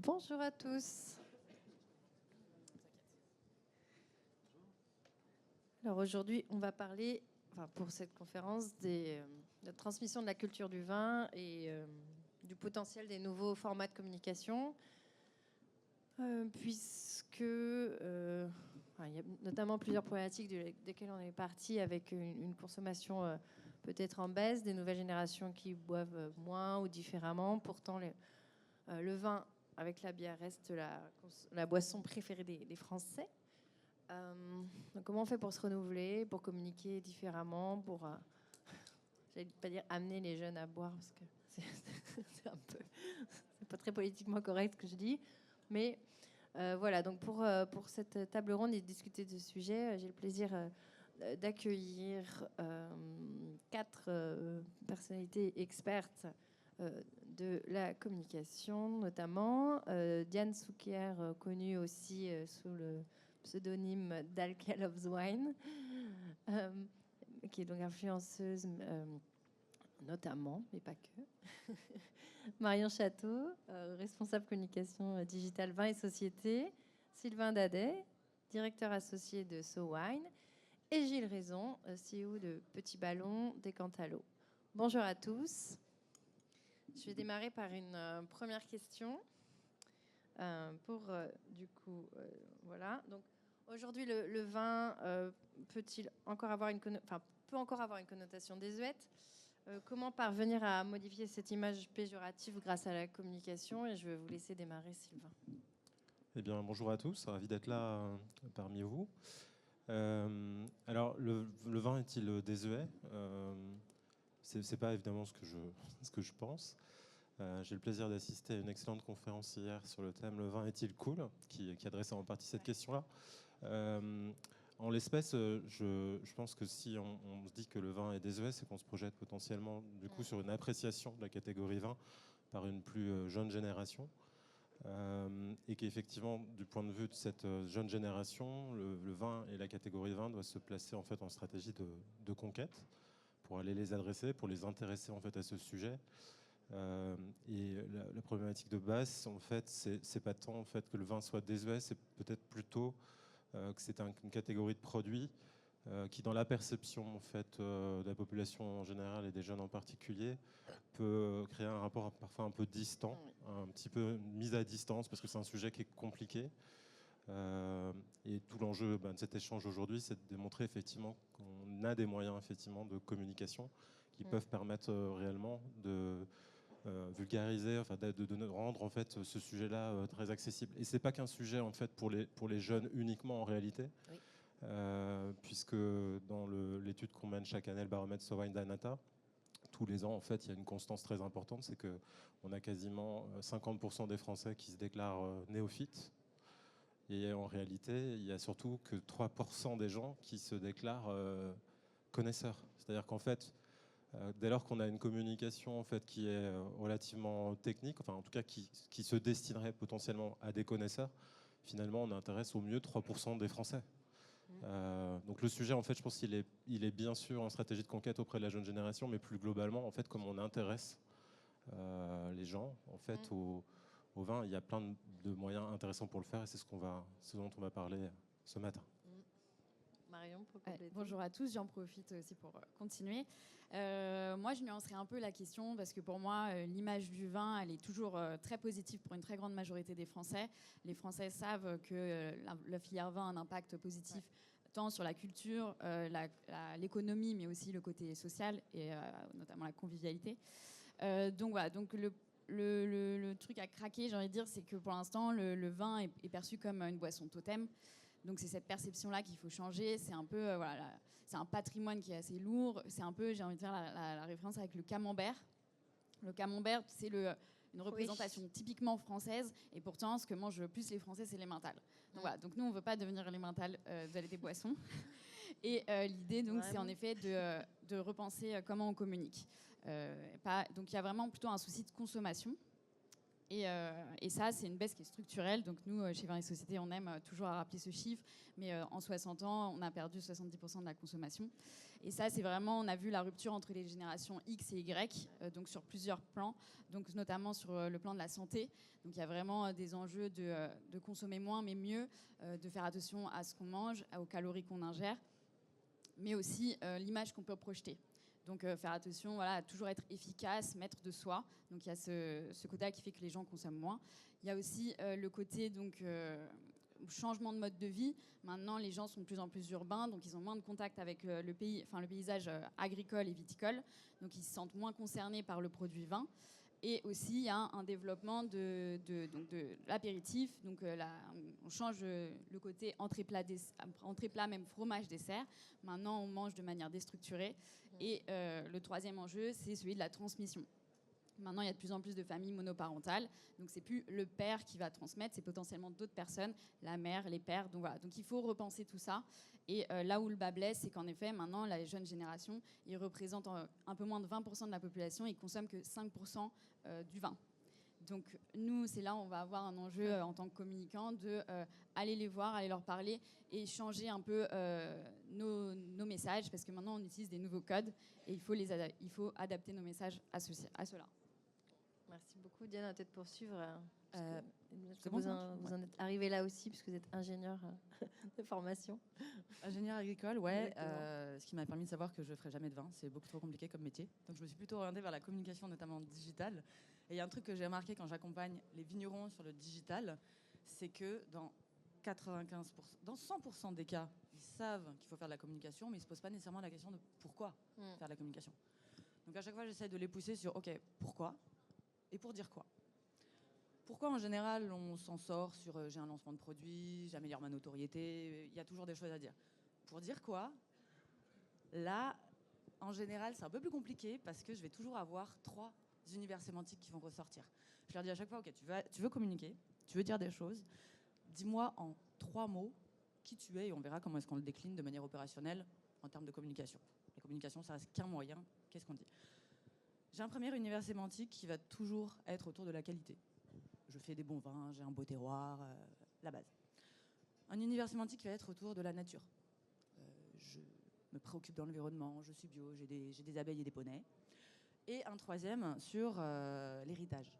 Bonjour à tous. Alors aujourd'hui, on va parler, pour cette conférence, de la transmission de la culture du vin et du potentiel des nouveaux formats de communication, puisque il y a notamment plusieurs problématiques desquelles on est parti avec une consommation peut-être en baisse, des nouvelles générations qui boivent moins ou différemment. Pourtant, le vin avec la bière reste la boisson préférée des Français. Donc comment on fait pour se renouveler, pour communiquer différemment, pour, j'allais pas dire amener les jeunes à boire, parce que c'est un peu, c'est pas très politiquement correct ce que je dis, mais voilà. Donc pour cette table ronde et discuter de ce sujet, j'ai le plaisir d'accueillir 4 personnalités expertes de la communication, notamment Diane Souquier, connue aussi sous le pseudonyme d'Alka Loves Wine, qui est donc influenceuse notamment, mais pas que. Marion Château, responsable communication digitale vin et société. Sylvain Dadet, directeur associé de So Wine. Et Gilles Raison, CEO de Petit Ballon des Cantalos. Bonjour à tous. Je vais démarrer par une première question. Voilà. Donc, aujourd'hui, le vin peut-il encore avoir peut encore avoir une connotation désuète. Comment parvenir à modifier cette image péjorative grâce à la communication? Et je vais vous laisser démarrer, Sylvain. Eh bien, bonjour à tous, ravi d'être là parmi vous. Alors, le vin est-il désuet? C'est pas évidemment ce que je pense. J'ai le plaisir d'assister à une excellente conférence hier sur le thème "Le vin est-il cool?", qui adressait en partie cette question-là. En l'espèce, je pense que si on se dit que le vin est désuet, c'est qu'on se projette potentiellement du coup sur une appréciation de la catégorie vin par une plus jeune génération. Et qu'effectivement, du point de vue de cette jeune génération, le vin et la catégorie vin doivent se placer en fait en stratégie de conquête pour aller les adresser, pour les intéresser en fait à ce sujet. Et la problématique de base, en fait, c'est pas tant en fait que le vin soit désuet, c'est peut-être plutôt que c'est une catégorie de produits qui, dans la perception en fait de la population en général et des jeunes en particulier, peut créer un rapport parfois un peu distant, un petit peu mis à distance, parce que c'est un sujet qui est compliqué. Et tout l'enjeu de cet échange aujourd'hui, c'est de démontrer effectivement qu'on a des moyens effectivement de communication qui peuvent permettre réellement de vulgariser, enfin de rendre en fait ce sujet-là très accessible. Et c'est pas qu'un sujet en fait pour les jeunes uniquement en réalité, Oui. puisque dans l'étude qu'on mène chaque année, le baromètre So Wine Danata, tous les ans, en fait, il y a une constance très importante, c'est qu'on a quasiment 50% des Français qui se déclarent néophytes. Et en réalité, il y a surtout que 3% des gens qui se déclarent connaisseurs. C'est-à-dire qu'en fait, dès lors qu'on a une communication en fait, qui est relativement technique, enfin en tout cas qui se destinerait potentiellement à des connaisseurs, finalement on intéresse au mieux 3% des Français. Donc le sujet, en fait, je pense qu'il est bien sûr en stratégie de conquête auprès de la jeune génération, mais plus globalement, en fait, comme on intéresse les gens, en fait, au vin, il y a plein de moyens intéressants pour le faire, et c'est ce dont on va parler ce matin. Marion, pour compléter. Bonjour à tous, j'en profite aussi pour continuer. Moi, je nuancerai un peu la question parce que pour moi, l'image du vin, elle est toujours très positive pour une très grande majorité des Français. Les Français savent que la filière vin a un impact positif tant sur la culture, l'économie, mais aussi le côté social et notamment la convivialité. Donc voilà, donc le truc à craquer, j'ai envie de dire, c'est que pour l'instant, le vin est perçu comme une boisson totem. Donc c'est cette perception-là qu'il faut changer. C'est un peu, c'est un patrimoine qui est assez lourd. C'est un peu, j'ai envie de faire la référence avec le camembert. Le camembert, c'est une représentation typiquement française. Et pourtant, ce que mangent le plus les Français, c'est l'emmental. Donc voilà. Donc nous, on ne veut pas devenir l'emmental des boissons. Et l'idée, donc, c'est en effet de repenser comment on communique. Donc il y a vraiment plutôt un souci de consommation. Et ça, c'est une baisse qui est structurelle. Donc nous, chez Vin et Société, on aime toujours à rappeler ce chiffre. Mais en 60 ans, on a perdu 70% de la consommation. Et ça, c'est vraiment, on a vu la rupture entre les générations X et Y, donc sur plusieurs plans, donc notamment sur le plan de la santé. Donc il y a vraiment des enjeux de consommer moins, mais mieux, de faire attention à ce qu'on mange, aux calories qu'on ingère, mais aussi l'image qu'on peut projeter. Donc faire attention, voilà, à toujours être efficace, maître de soi. Donc il y a ce côté qui fait que les gens consomment moins. Il y a aussi le côté donc changement de mode de vie. Maintenant, les gens sont de plus en plus urbains, donc ils ont moins de contact avec le paysage agricole et viticole. Donc ils se sentent moins concernés par le produit vin. Et aussi, il y a un développement de l'apéritif. Donc, on change le côté entrée-plat, même fromage, dessert. Maintenant, on mange de manière déstructurée. Et le troisième enjeu, c'est celui de la transmission. Maintenant, il y a de plus en plus de familles monoparentales. Donc, c'est plus le père qui va transmettre, c'est potentiellement d'autres personnes, la mère, les pères. Donc, voilà. Donc, il faut repenser tout ça. Et là où le bas blesse, c'est qu'en effet, maintenant, la jeune génération, ils représentent un peu moins de 20% de la population. Ils consomment que 5% du vin. Donc, nous, c'est là où on va avoir un enjeu en tant que communicant de aller les voir, aller leur parler et changer un peu nos messages. Parce que maintenant, on utilise des nouveaux codes et il faut adapter nos messages à cela. Merci beaucoup. Diane, peut-être poursuivre. Vous en êtes arrivé là aussi, puisque vous êtes ingénieur de formation. Ingénieur agricole, ouais. Ce qui m'a permis de savoir que je ne ferais jamais de vin. C'est beaucoup trop compliqué comme métier. Donc je me suis plutôt orientée vers la communication, notamment digitale. Et il y a un truc que j'ai remarqué quand j'accompagne les vignerons sur le digital, c'est que dans 100% des cas, ils savent qu'il faut faire de la communication, mais ils ne se posent pas nécessairement la question de pourquoi faire de la communication. Donc à chaque fois, j'essaie de les pousser sur, OK, pourquoi et pour dire quoi. Pourquoi, en général, on s'en sort sur j'ai un lancement de produit, j'améliore ma notoriété, il y a toujours des choses à dire. Pour dire quoi, là, en général, c'est un peu plus compliqué parce que je vais toujours avoir 3 univers sémantiques qui vont ressortir. Je leur dis à chaque fois, OK, tu veux communiquer, tu veux dire des choses, dis-moi en 3 mots qui tu es et on verra comment est-ce qu'on le décline de manière opérationnelle en termes de communication. La communication, ça reste qu'un moyen. Qu'est-ce qu'on dit ? J'ai un premier univers sémantique qui va toujours être autour de la qualité. Je fais des bons vins, j'ai un beau terroir, la base. Un univers sémantique qui va être autour de la nature. Je me préoccupe de l'environnement, je suis bio, j'ai des abeilles et des poneys. Et un troisième sur l'héritage.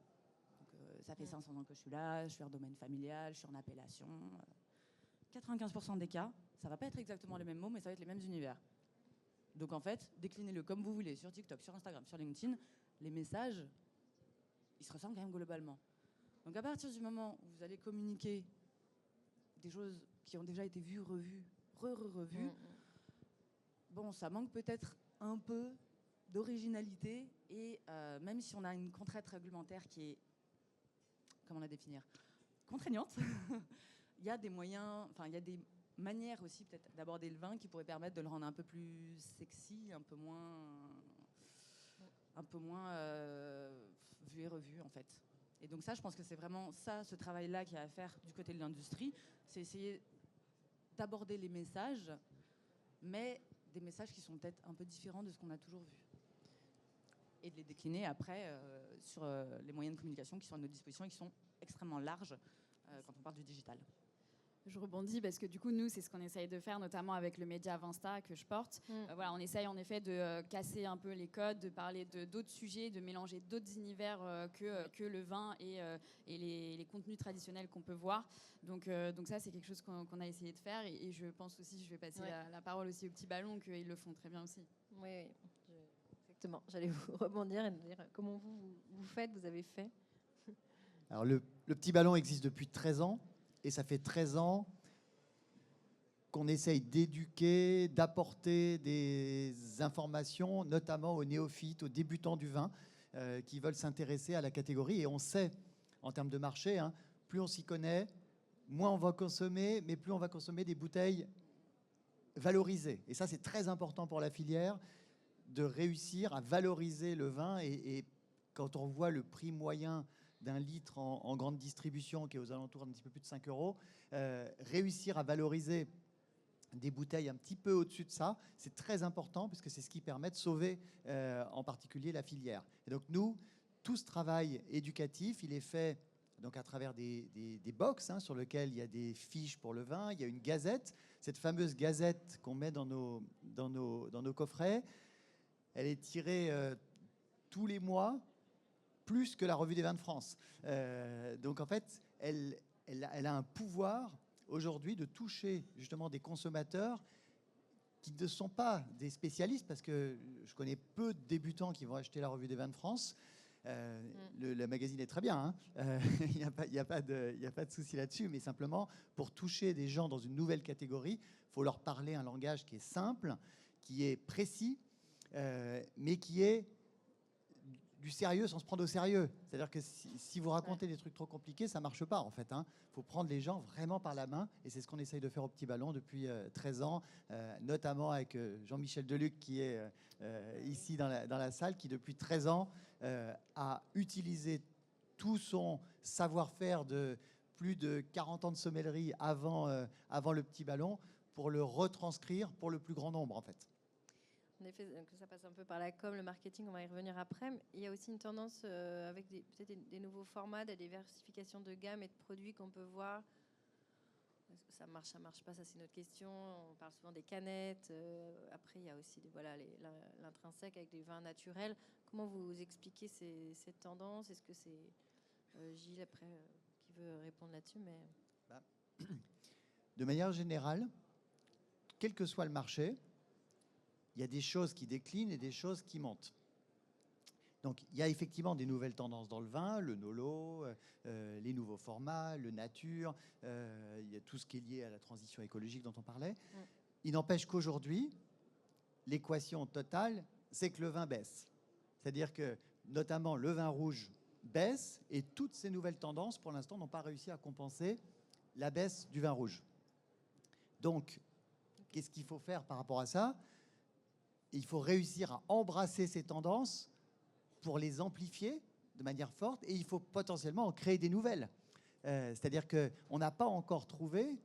Donc, ça fait 500 ans que je suis là, je suis en domaine familial, je suis en appellation. 95% des cas, ça ne va pas être exactement les mêmes mots, mais ça va être les mêmes univers. Donc en fait, déclinez-le comme vous voulez, sur TikTok, sur Instagram, sur LinkedIn, les messages, ils se ressemblent quand même globalement. Donc à partir du moment où vous allez communiquer des choses qui ont déjà été vues, revues, revues, bon, ça manque peut-être un peu d'originalité et même si on a une contrainte réglementaire qui est, comment la définir, contraignante, il y a des moyens, enfin il y a des manière aussi peut-être d'aborder le vin qui pourrait permettre de le rendre un peu plus sexy, un peu moins vu et revu en fait. Et donc ça, je pense que c'est vraiment ça, ce travail-là qu'il y a à faire du côté de l'industrie, c'est essayer d'aborder les messages, mais des messages qui sont peut-être un peu différents de ce qu'on a toujours vu. Et de les décliner après sur les moyens de communication qui sont à notre disposition et qui sont extrêmement larges quand on parle du digital. Je rebondis parce que du coup, nous, c'est ce qu'on essaye de faire, notamment avec le média Vinsta que je porte. Voilà, on essaye en effet de casser un peu les codes, de parler d'autres sujets, de mélanger d'autres univers que le vin et les contenus traditionnels qu'on peut voir. Donc ça, c'est quelque chose qu'on a essayé de faire. Et je pense aussi, je vais passer la parole aussi aux petits ballons, qu'ils le font très bien aussi. Oui, exactement. J'allais vous rebondir et dire comment vous faites, vous avez fait. Alors le petit ballon existe depuis 13 ans. Et ça fait 13 ans qu'on essaye d'éduquer, d'apporter des informations, notamment aux néophytes, aux débutants du vin, qui veulent s'intéresser à la catégorie. Et on sait, en termes de marché, plus on s'y connaît, moins on va consommer, mais plus on va consommer des bouteilles valorisées. Et ça, c'est très important pour la filière, de réussir à valoriser le vin. Et quand on voit le prix moyen d'un litre en grande distribution qui est aux alentours d'un petit peu plus de 5 €, réussir à valoriser des bouteilles un petit peu au-dessus de ça, c'est très important parce que c'est ce qui permet de sauver en particulier la filière. Et donc nous, tout ce travail éducatif, il est fait donc à travers des box sur lesquels il y a des fiches pour le vin, il y a une gazette, cette fameuse gazette qu'on met dans nos coffrets, elle est tirée tous les mois, plus que la revue des vins de France. Donc en fait, elle a un pouvoir aujourd'hui de toucher justement des consommateurs qui ne sont pas des spécialistes, parce que je connais peu de débutants qui vont acheter la revue des vins de France. Le magazine est très bien, il n'y a pas de souci là-dessus, mais simplement pour toucher des gens dans une nouvelle catégorie, il faut leur parler un langage qui est simple, qui est précis, mais qui est du sérieux sans se prendre au sérieux. C'est-à-dire que si vous racontez des trucs trop compliqués, ça ne marche pas en fait. Il faut prendre les gens vraiment par la main, et c'est ce qu'on essaye de faire au Petit Ballon depuis 13 ans, notamment avec Jean-Michel Deluc qui est ici dans la salle, qui depuis 13 ans a utilisé tout son savoir-faire de plus de 40 ans de sommellerie avant le Petit Ballon pour le retranscrire pour le plus grand nombre en fait. En effet, donc ça passe un peu par la com, le marketing, on va y revenir après. Mais il y a aussi une tendance avec peut-être des nouveaux formats, des diversifications de gamme et de produits qu'on peut voir. Ça marche pas, ça c'est notre question. On parle souvent des canettes. Après, il y a aussi l'intrinsèque avec des vins naturels. Comment vous expliquez cette tendance? Est-ce que c'est Gilles après qui veut répondre là-dessus, De manière générale, quel que soit le marché, il y a des choses qui déclinent et des choses qui montent. Donc, il y a effectivement des nouvelles tendances dans le vin, le Nolo, les nouveaux formats, le nature, il y a tout ce qui est lié à la transition écologique dont on parlait. Il n'empêche qu'aujourd'hui, l'équation totale, c'est que le vin baisse. C'est-à-dire que, notamment, le vin rouge baisse et toutes ces nouvelles tendances, pour l'instant, n'ont pas réussi à compenser la baisse du vin rouge. Donc, qu'est-ce qu'il faut faire par rapport à ça ? Il faut réussir à embrasser ces tendances pour les amplifier de manière forte, et il faut potentiellement en créer des nouvelles. C'est-à-dire qu'on n'a pas encore trouvé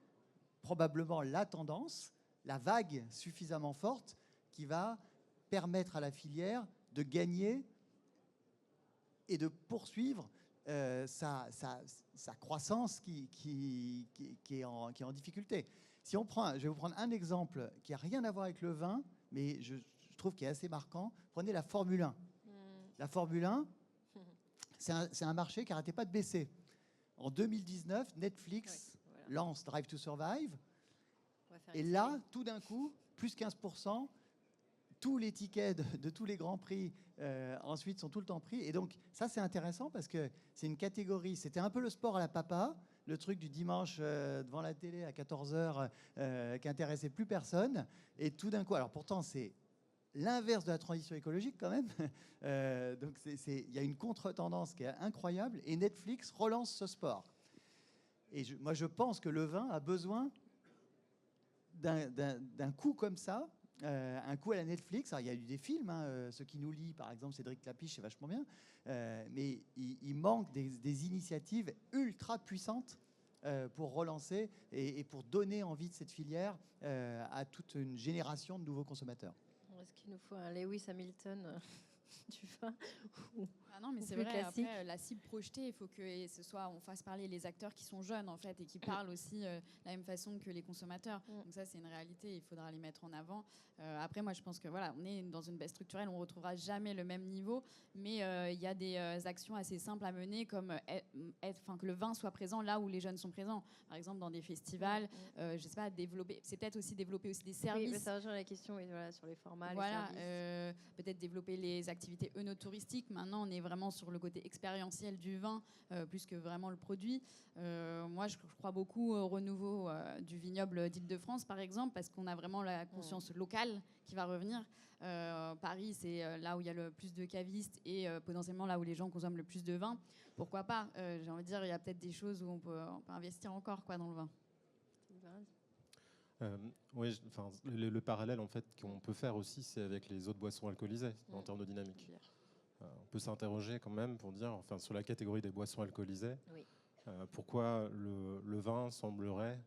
probablement la tendance, la vague suffisamment forte qui va permettre à la filière de gagner et de poursuivre sa croissance qui est en difficulté. Si on prend, je vais vous prendre un exemple qui n'a rien à voir avec le vin, mais je trouve qu'il est assez marquant. Prenez la Formule 1. La Formule 1, c'est un marché qui n'arrêtait pas de baisser. En 2019, Netflix lance Drive to Survive. Et là, tout d'un coup, plus 15%, tous les tickets de tous les grands prix ensuite sont tout le temps pris. Et donc, ça, c'est intéressant parce que c'est une catégorie. C'était un peu le sport à la papa, le truc du dimanche devant la télé à 14h qui intéressait plus personne. Et tout d'un coup, alors pourtant, c'est l'inverse de la transition écologique quand même. Donc, il y a une contre-tendance qui est incroyable. Et Netflix relance ce sport. Et moi, je pense que le vin a besoin d'un coup comme ça, un coup à la Netflix. Alors, il y a eu des films, Ceux qui nous lient, par exemple, Cédric Clapiche, c'est vachement bien. Mais il manque des initiatives ultra puissantes pour relancer et pour donner envie de cette filière à toute une génération de nouveaux consommateurs. Est-ce qu'il nous faut un Lewis Hamilton du vin non, mais c'est vrai, après, la cible projetée, il faut que on fasse parler les acteurs qui sont jeunes, en fait, et qui parlent aussi de la même façon que les consommateurs. Donc ça, c'est une réalité, il faudra les mettre en avant. Après, moi, je pense que voilà, on est dans une baisse structurelle, on ne retrouvera jamais le même niveau, mais il y a des actions assez simples à mener, comme que le vin soit présent là où les jeunes sont présents. Par exemple, dans des festivals, je sais pas, c'est peut-être aussi développer aussi des services. Oui, mais ça rejoint la question sur les formats, voilà, les services. Peut-être développer les activités œnotouristiques. Maintenant, on est vraiment sur le côté expérientiel du vin, plus que vraiment le produit. Moi, je crois beaucoup au renouveau du vignoble d'Île-de-France, par exemple, parce qu'on a vraiment la conscience locale qui va revenir. Paris, c'est là où il y a le plus de cavistes et potentiellement là où les gens consomment le plus de vin. Pourquoi pas j'ai envie de dire, il y a peut-être des choses où on peut investir encore dans le vin. Oui, le parallèle en fait qu'on peut faire aussi, c'est avec les autres boissons alcoolisées en termes de dynamique. On peut s'interroger quand même pour dire, sur la catégorie des boissons alcoolisées, pourquoi le vin semblerait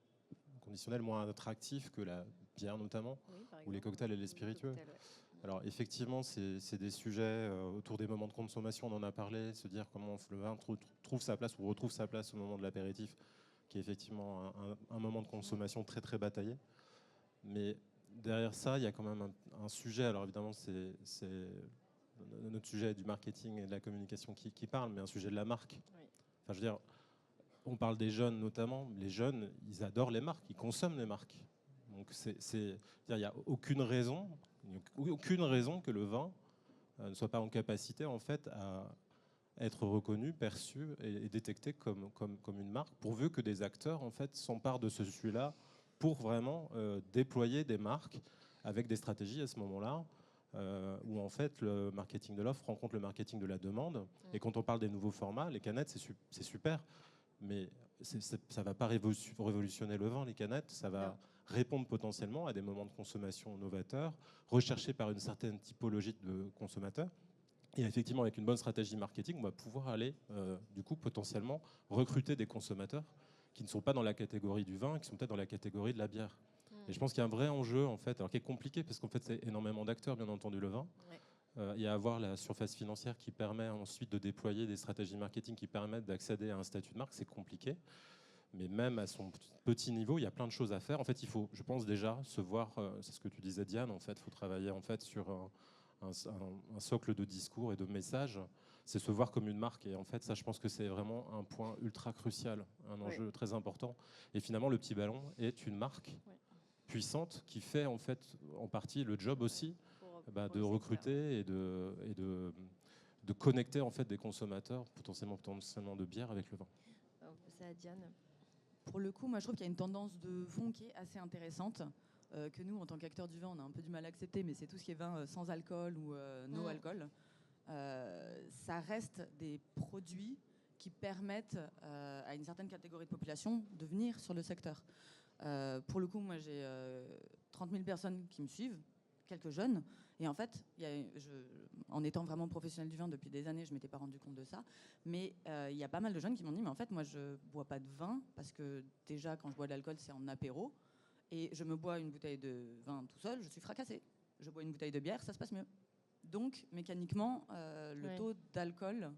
conditionnel moins attractif que la bière notamment, ou les cocktails et les spiritueux. Alors effectivement, c'est des sujets autour des moments de consommation, on en a parlé, se dire comment le vin trouve sa place ou retrouve sa place au moment de l'apéritif, qui est effectivement un moment de consommation très très bataillé. Mais derrière ça, il y a quand même un sujet, alors évidemment c'est notre sujet du marketing et de la communication qui parle, mais un sujet de la marque. Oui. Enfin, je veux dire, on parle des jeunes notamment, les jeunes, ils adorent les marques, ils consomment les marques. Donc il n'y a aucune raison que le vin ne soit pas en capacité en fait à être reconnu, perçu et détecté comme une marque, pourvu que des acteurs en fait s'emparent de ce sujet-là pour vraiment déployer des marques avec des stratégies à ce moment-là. Où en fait le marketing de l'offre rencontre le marketing de la demande. Et quand on parle des nouveaux formats, les canettes, c'est super, mais ça ne va pas révolutionner le vin, les canettes. Ça va répondre potentiellement à des moments de consommation novateurs, recherchés par une certaine typologie de consommateurs. Et effectivement, avec une bonne stratégie marketing, on va pouvoir aller, du coup, potentiellement recruter des consommateurs qui ne sont pas dans la catégorie du vin, qui sont peut-être dans la catégorie de la bière. Et je pense qu'il y a un vrai enjeu, en fait, alors qui est compliqué, parce qu'en fait, c'est énormément d'acteurs, bien entendu, le vin. Ouais. Il y a à avoir la surface financière qui permet ensuite de déployer des stratégies marketing qui permettent d'accéder à un statut de marque, c'est compliqué. Mais même à son petit niveau, il y a plein de choses à faire. En fait, il faut, je pense déjà, se voir, c'est ce que tu disais Diane, en fait, il faut travailler en fait, sur un socle de discours et de messages. C'est se voir comme une marque. Et en fait, ça, je pense que c'est vraiment un point ultra crucial, un enjeu très important. Et finalement, le Petit Ballon est une marque puissante qui fait en fait en partie le job aussi de recruter et de connecter en fait des consommateurs potentiellement de bière avec le vin. C'est à Diane. Pour le coup, moi je trouve qu'il y a une tendance de fond qui est assez intéressante, que nous en tant qu'acteurs du vin on a un peu du mal à accepter, mais c'est tout ce qui est vin sans alcool ou no alcool. Ça reste des produits qui permettent à une certaine catégorie de population de venir sur le secteur. Pour le coup, moi j'ai 30 000 personnes qui me suivent, quelques jeunes, et en fait, en étant vraiment professionnel du vin depuis des années, je ne m'étais pas rendu compte de ça, mais il y a pas mal de jeunes qui m'ont dit, mais en fait, moi je ne bois pas de vin, parce que déjà, quand je bois de l'alcool, c'est en apéro, et je me bois une bouteille de vin tout seul, je suis fracassé. Je bois une bouteille de bière, ça se passe mieux. Donc, mécaniquement, le taux d'alcool...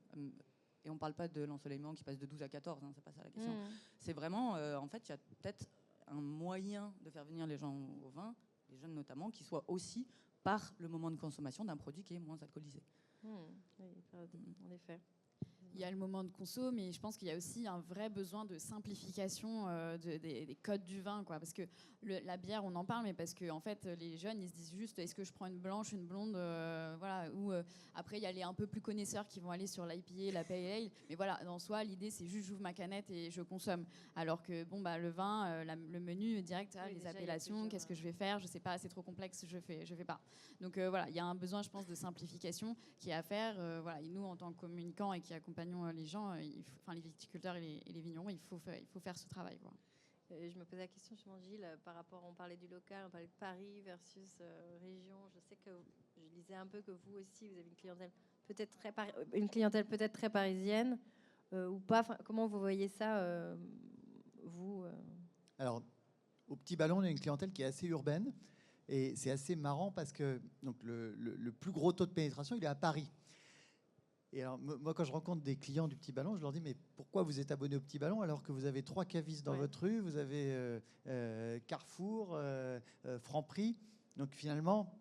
et on ne parle pas de l'ensoleillement qui passe de 12 à 14, hein, c'est pas ça la question. C'est vraiment, en fait, il y a peut-être un moyen de faire venir les gens au vin, les jeunes notamment, qui soit aussi par le moment de consommation d'un produit qui est moins alcoolisé. Oui, en effet. Il y a le moment de conso, mais je pense qu'il y a aussi un vrai besoin de simplification des codes du vin, quoi. Parce que la bière, on en parle, mais parce que en fait, les jeunes, ils se disent juste, est-ce que je prends une blanche, une blonde, voilà. Ou après, il y a les un peu plus connaisseurs qui vont aller sur l'IPA, la Pale Ale. Mais voilà, en soi, l'idée, c'est juste, j'ouvre ma canette et je consomme. Alors que bon, bah, le vin, le menu direct, les déjà, appellations, qu'est-ce que je vais faire ? Je sais pas, c'est trop complexe, je fais pas. Donc voilà, il y a un besoin, je pense, de simplification qui est à faire. Voilà, et nous, en tant que communicants et qui accompagnons les gens, les viticulteurs et les vignerons, il faut faire ce travail, quoi. Je me posais la question, justement, Gilles, par rapport, on parlait du local, on parlait de Paris versus région. Je sais que je lisais un peu que vous aussi, vous avez une clientèle peut-être très parisienne ou pas. Enfin, comment vous voyez ça, vous Alors, au Petit Ballon, on a une clientèle qui est assez urbaine. Et c'est assez marrant parce que donc, le plus gros taux de pénétration, il est à Paris. Et alors, moi, quand je rencontre des clients du Petit Ballon, je leur dis, mais pourquoi vous êtes abonné au Petit Ballon alors que vous avez 3 cavistes dans votre rue, vous avez Carrefour, Franprix. Donc finalement,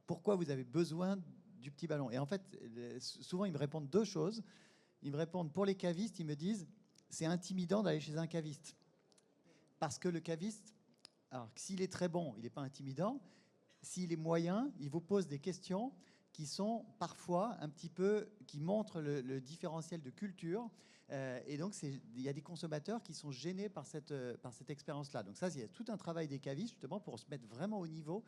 pourquoi vous avez besoin du Petit Ballon? Et en fait, souvent, ils me répondent 2 choses. Ils me répondent, pour les cavistes, ils me disent, c'est intimidant d'aller chez un caviste. Parce que le caviste, alors s'il est très bon, il n'est pas intimidant. S'il est moyen, il vous pose des questions qui sont parfois un petit peu, qui montrent le différentiel de culture. Et donc, il y a des consommateurs qui sont gênés par cette expérience-là. Donc ça, il y a tout un travail des cavistes, justement, pour se mettre vraiment au niveau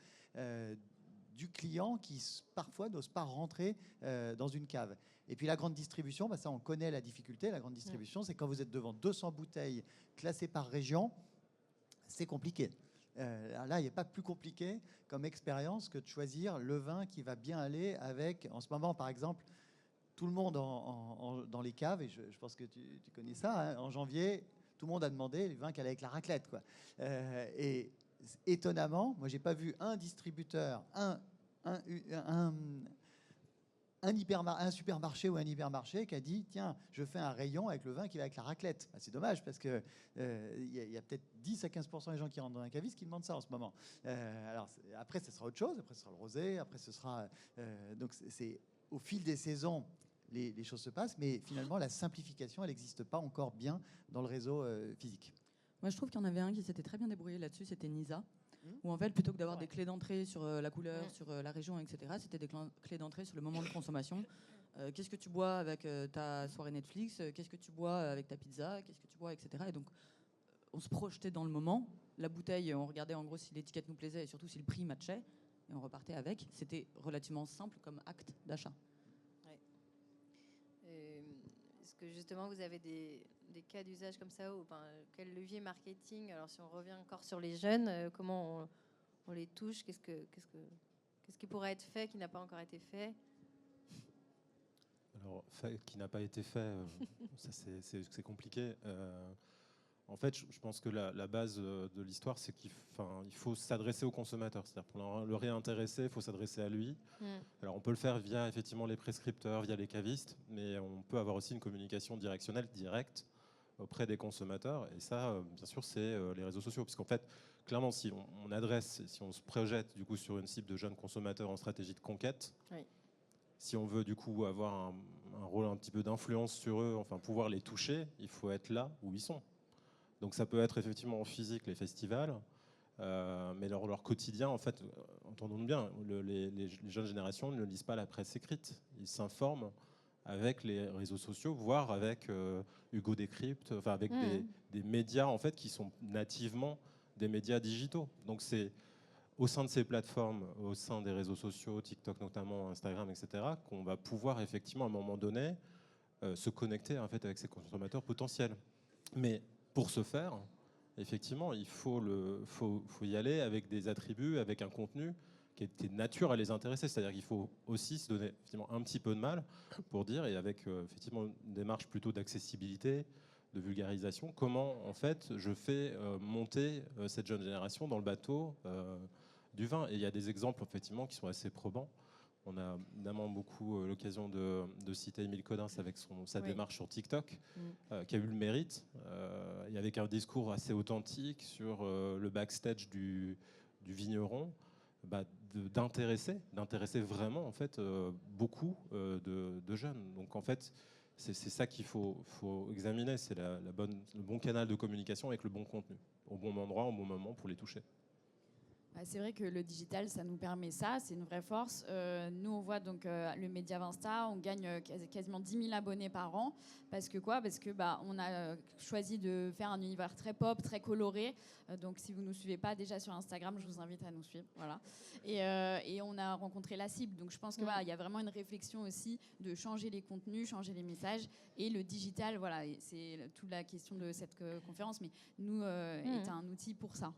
du client qui, parfois, n'ose pas rentrer dans une cave. Et puis, la grande distribution, ça, on connaît la difficulté. La grande distribution, c'est quand vous êtes devant 200 bouteilles classées par région, c'est compliqué. Là, il n'y a pas plus compliqué comme expérience que de choisir le vin qui va bien aller avec, en ce moment, par exemple, tout le monde dans les caves, et je pense que tu connais ça, hein, en janvier, tout le monde a demandé le vin qui allait avec la raclette, quoi. Et étonnamment, moi, j'ai pas vu un distributeur, un supermarché ou un hypermarché qui a dit tiens, je fais un rayon avec le vin qui va avec la raclette. C'est dommage parce que y a peut-être 10 à 15% des gens qui rentrent dans un caviste qui demandent ça en ce moment. Alors après, ce sera autre chose. Après, ce sera le rosé. Après, ce sera donc c'est au fil des saisons. Les choses se passent, mais finalement, la simplification, elle n'existe pas encore bien dans le réseau physique. Moi, je trouve qu'il y en avait un qui s'était très bien débrouillé là-dessus, c'était Nisa. Où en fait, plutôt que d'avoir des clés d'entrée sur la couleur, sur la région, etc., c'était des clés d'entrée sur le moment de consommation. Qu'est-ce que tu bois avec ta soirée Netflix? Qu'est-ce que tu bois avec ta pizza? Qu'est-ce que tu bois, etc. Et donc, on se projetait dans le moment. La bouteille, on regardait en gros si l'étiquette nous plaisait et surtout si le prix matchait. Et on repartait avec. C'était relativement simple comme acte d'achat. Est-ce que justement vous avez des cas d'usage comme ça ou quel levier marketing? Alors si on revient encore sur les jeunes, comment on les touche? Qu'est-ce qui pourrait être fait qui n'a pas encore été fait? Alors, qui n'a pas été fait, ça c'est compliqué. En fait, je pense que la base de l'histoire, c'est qu'il faut s'adresser au consommateur. C'est-à-dire pour le réintéresser, il faut s'adresser à lui. Alors, on peut le faire via effectivement les prescripteurs, via les cavistes, mais on peut avoir aussi une communication directionnelle, directe, auprès des consommateurs. Et ça, bien sûr, c'est les réseaux sociaux. Parce qu'en fait, clairement, si on se projette du coup sur une cible de jeunes consommateurs en stratégie de conquête, si on veut du coup avoir un rôle un petit peu d'influence sur eux, enfin pouvoir les toucher, il faut être là où ils sont. Donc ça peut être effectivement en physique, les festivals, mais leur quotidien, en fait, entendons-nous bien, les jeunes générations ne lisent pas la presse écrite. Ils s'informent avec les réseaux sociaux, voire avec Hugo Décrypte, enfin avec des médias en fait qui sont nativement des médias digitaux. Donc c'est au sein de ces plateformes, au sein des réseaux sociaux, TikTok notamment, Instagram, etc., qu'on va pouvoir effectivement à un moment donné se connecter en fait avec ces consommateurs potentiels. Mais pour ce faire, effectivement, il faut y aller avec des attributs, avec un contenu qui est de nature à les intéresser. C'est-à-dire qu'il faut aussi se donner effectivement un petit peu de mal pour dire, et avec effectivement une démarche plutôt d'accessibilité, de vulgarisation, comment en fait je fais monter cette jeune génération dans le bateau du vin. Et il y a des exemples effectivement qui sont assez probants. On a évidemment beaucoup l'occasion de citer Émile Codins avec sa démarche sur TikTok, qui a eu le mérite, et avec un discours assez authentique sur le backstage du vigneron, d'intéresser vraiment en fait beaucoup de jeunes. Donc en fait, c'est ça qu'il faut examiner, c'est le bon canal de communication avec le bon contenu, au bon endroit, au bon moment pour les toucher. C'est vrai que le digital, ça nous permet ça, c'est une vraie force. Nous, on voit donc le média Vinsta, on gagne quasiment 10 000 abonnés par an. Parce que quoi? Parce que on a choisi de faire un univers très pop, très coloré. Donc si vous ne nous suivez pas déjà sur Instagram, je vous invite à nous suivre. Voilà. Et on a rencontré la cible. Donc je pense que y a vraiment une réflexion aussi de changer les contenus, changer les messages. Et le digital, voilà, c'est toute la question de cette conférence. Mais nous, est un outil pour ça.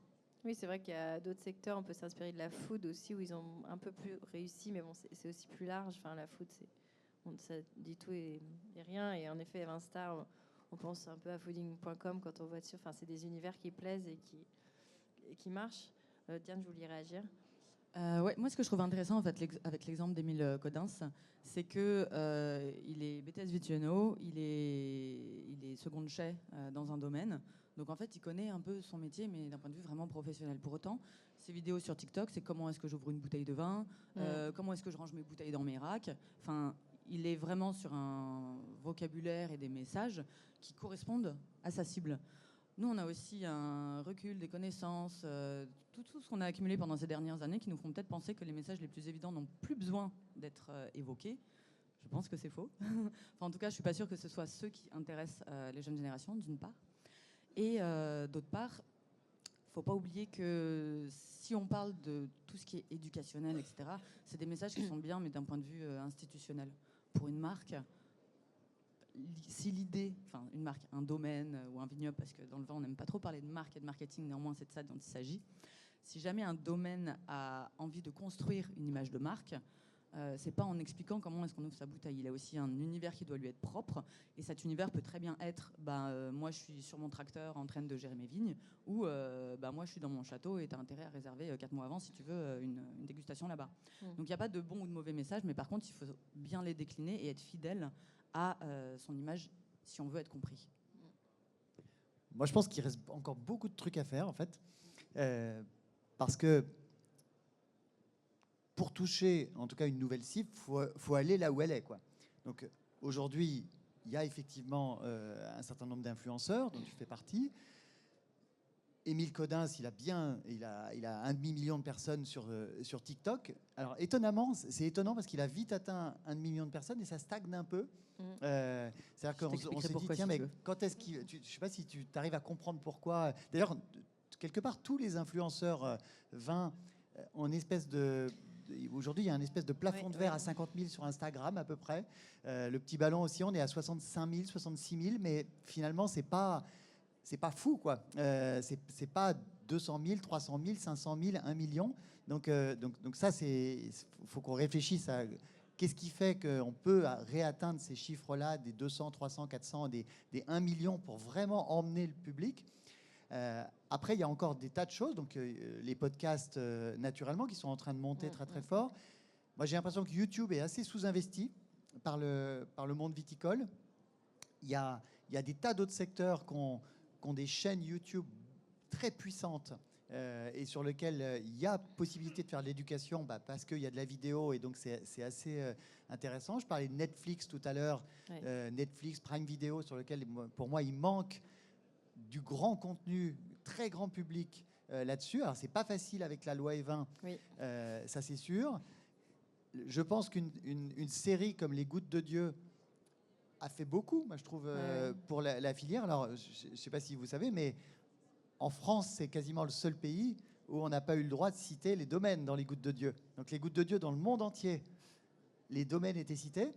Oui, c'est vrai qu'il y a d'autres secteurs, on peut s'inspirer de la food aussi, où ils ont un peu plus réussi, mais bon, c'est aussi plus large. Enfin, la food, ça dit tout et rien. Et en effet, Insta, on pense un peu à fooding.com quand on voit dessus. Enfin, c'est des univers qui plaisent et qui marchent. Diane, je voulais réagir. Moi, ce que je trouve intéressant en fait, avec l'exemple d'Émile Codins, c'est que il est BTS Vitiono, il est seconde chef dans un domaine. Donc en fait, il connaît un peu son métier, mais d'un point de vue vraiment professionnel. Pour autant, ses vidéos sur TikTok, c'est comment est-ce que j'ouvre une bouteille de vin, comment est-ce que je range mes bouteilles dans mes racks. Enfin, il est vraiment sur un vocabulaire et des messages qui correspondent à sa cible. Nous, on a aussi un recul des connaissances, tout ce qu'on a accumulé pendant ces dernières années qui nous font peut-être penser que les messages les plus évidents n'ont plus besoin d'être évoqués. Je pense que c'est faux. Enfin, en tout cas, je ne suis pas sûre que ce soit ceux qui intéressent les jeunes générations, d'une part. Et d'autre part, il ne faut pas oublier que si on parle de tout ce qui est éducationnel, etc., c'est des messages qui sont bien, mais d'un point de vue institutionnel. Pour une marque, si l'idée, enfin une marque, un domaine ou un vignoble, parce que dans le vin, on n'aime pas trop parler de marque et de marketing, néanmoins c'est de ça dont il s'agit. Si jamais un domaine a envie de construire une image de marque, c'est pas en expliquant comment est-ce qu'on ouvre sa bouteille. Il a aussi un univers qui doit lui être propre. Et cet univers peut très bien être moi, je suis sur mon tracteur en train de gérer mes vignes, ou moi, je suis dans mon château et tu as intérêt à réserver 4 mois avant si tu veux une dégustation là-bas. Donc, il n'y a pas de bon ou de mauvais message, mais par contre, il faut bien les décliner et être fidèle à son image si on veut être compris. Moi, je pense qu'il reste encore beaucoup de trucs à faire, en fait. Parce que pour toucher, en tout cas, une nouvelle cible, faut aller là où elle est, quoi. Donc, aujourd'hui, il y a effectivement un certain nombre d'influenceurs dont tu fais partie. Émile Codins, il a 1,5 million de personnes sur TikTok. Alors, étonnamment, c'est étonnant parce qu'il a vite atteint 1,5 million de personnes et ça stagne un peu. C'est-à-dire qu'on s'est dit, tiens, mais quand est-ce qu'il... Je ne sais pas si tu arrives à comprendre pourquoi. D'ailleurs, quelque part, tous les influenceurs vins ont une espèce de... Aujourd'hui, il y a une espèce de plafond de verre à 50 000 sur Instagram, à peu près. Le petit ballon aussi, on est à 65 000, 66 000, mais finalement, c'est pas fou, quoi. C'est pas 200 000, 300 000, 500 000, 1 million. Donc ça, faut qu'on réfléchisse à qu'est-ce qui fait qu'on peut réatteindre ces chiffres-là, des 200, 300, 400, des 1 million pour vraiment emmener le public. Après, il y a encore des tas de choses. Donc, les podcasts, naturellement, qui sont en train de monter très, très fort. Moi, j'ai l'impression que YouTube est assez sous-investi par le monde viticole. Il y a des tas d'autres secteurs qui ont des chaînes YouTube très puissantes et sur lesquelles il y a possibilité de faire de l'éducation parce qu'il y a de la vidéo et donc c'est assez intéressant. Je parlais de Netflix tout à l'heure, Netflix, Prime Video, sur lequel, pour moi, il manque du grand contenu, très grand public là-dessus. Alors, c'est pas facile avec la loi E20, ça c'est sûr. Je pense qu'une série comme Les Gouttes de Dieu a fait beaucoup, moi je trouve, pour la filière. Alors, je ne sais pas si vous savez, mais en France, c'est quasiment le seul pays où on n'a pas eu le droit de citer les domaines dans Les Gouttes de Dieu. Donc, Les Gouttes de Dieu, dans le monde entier, les domaines étaient cités.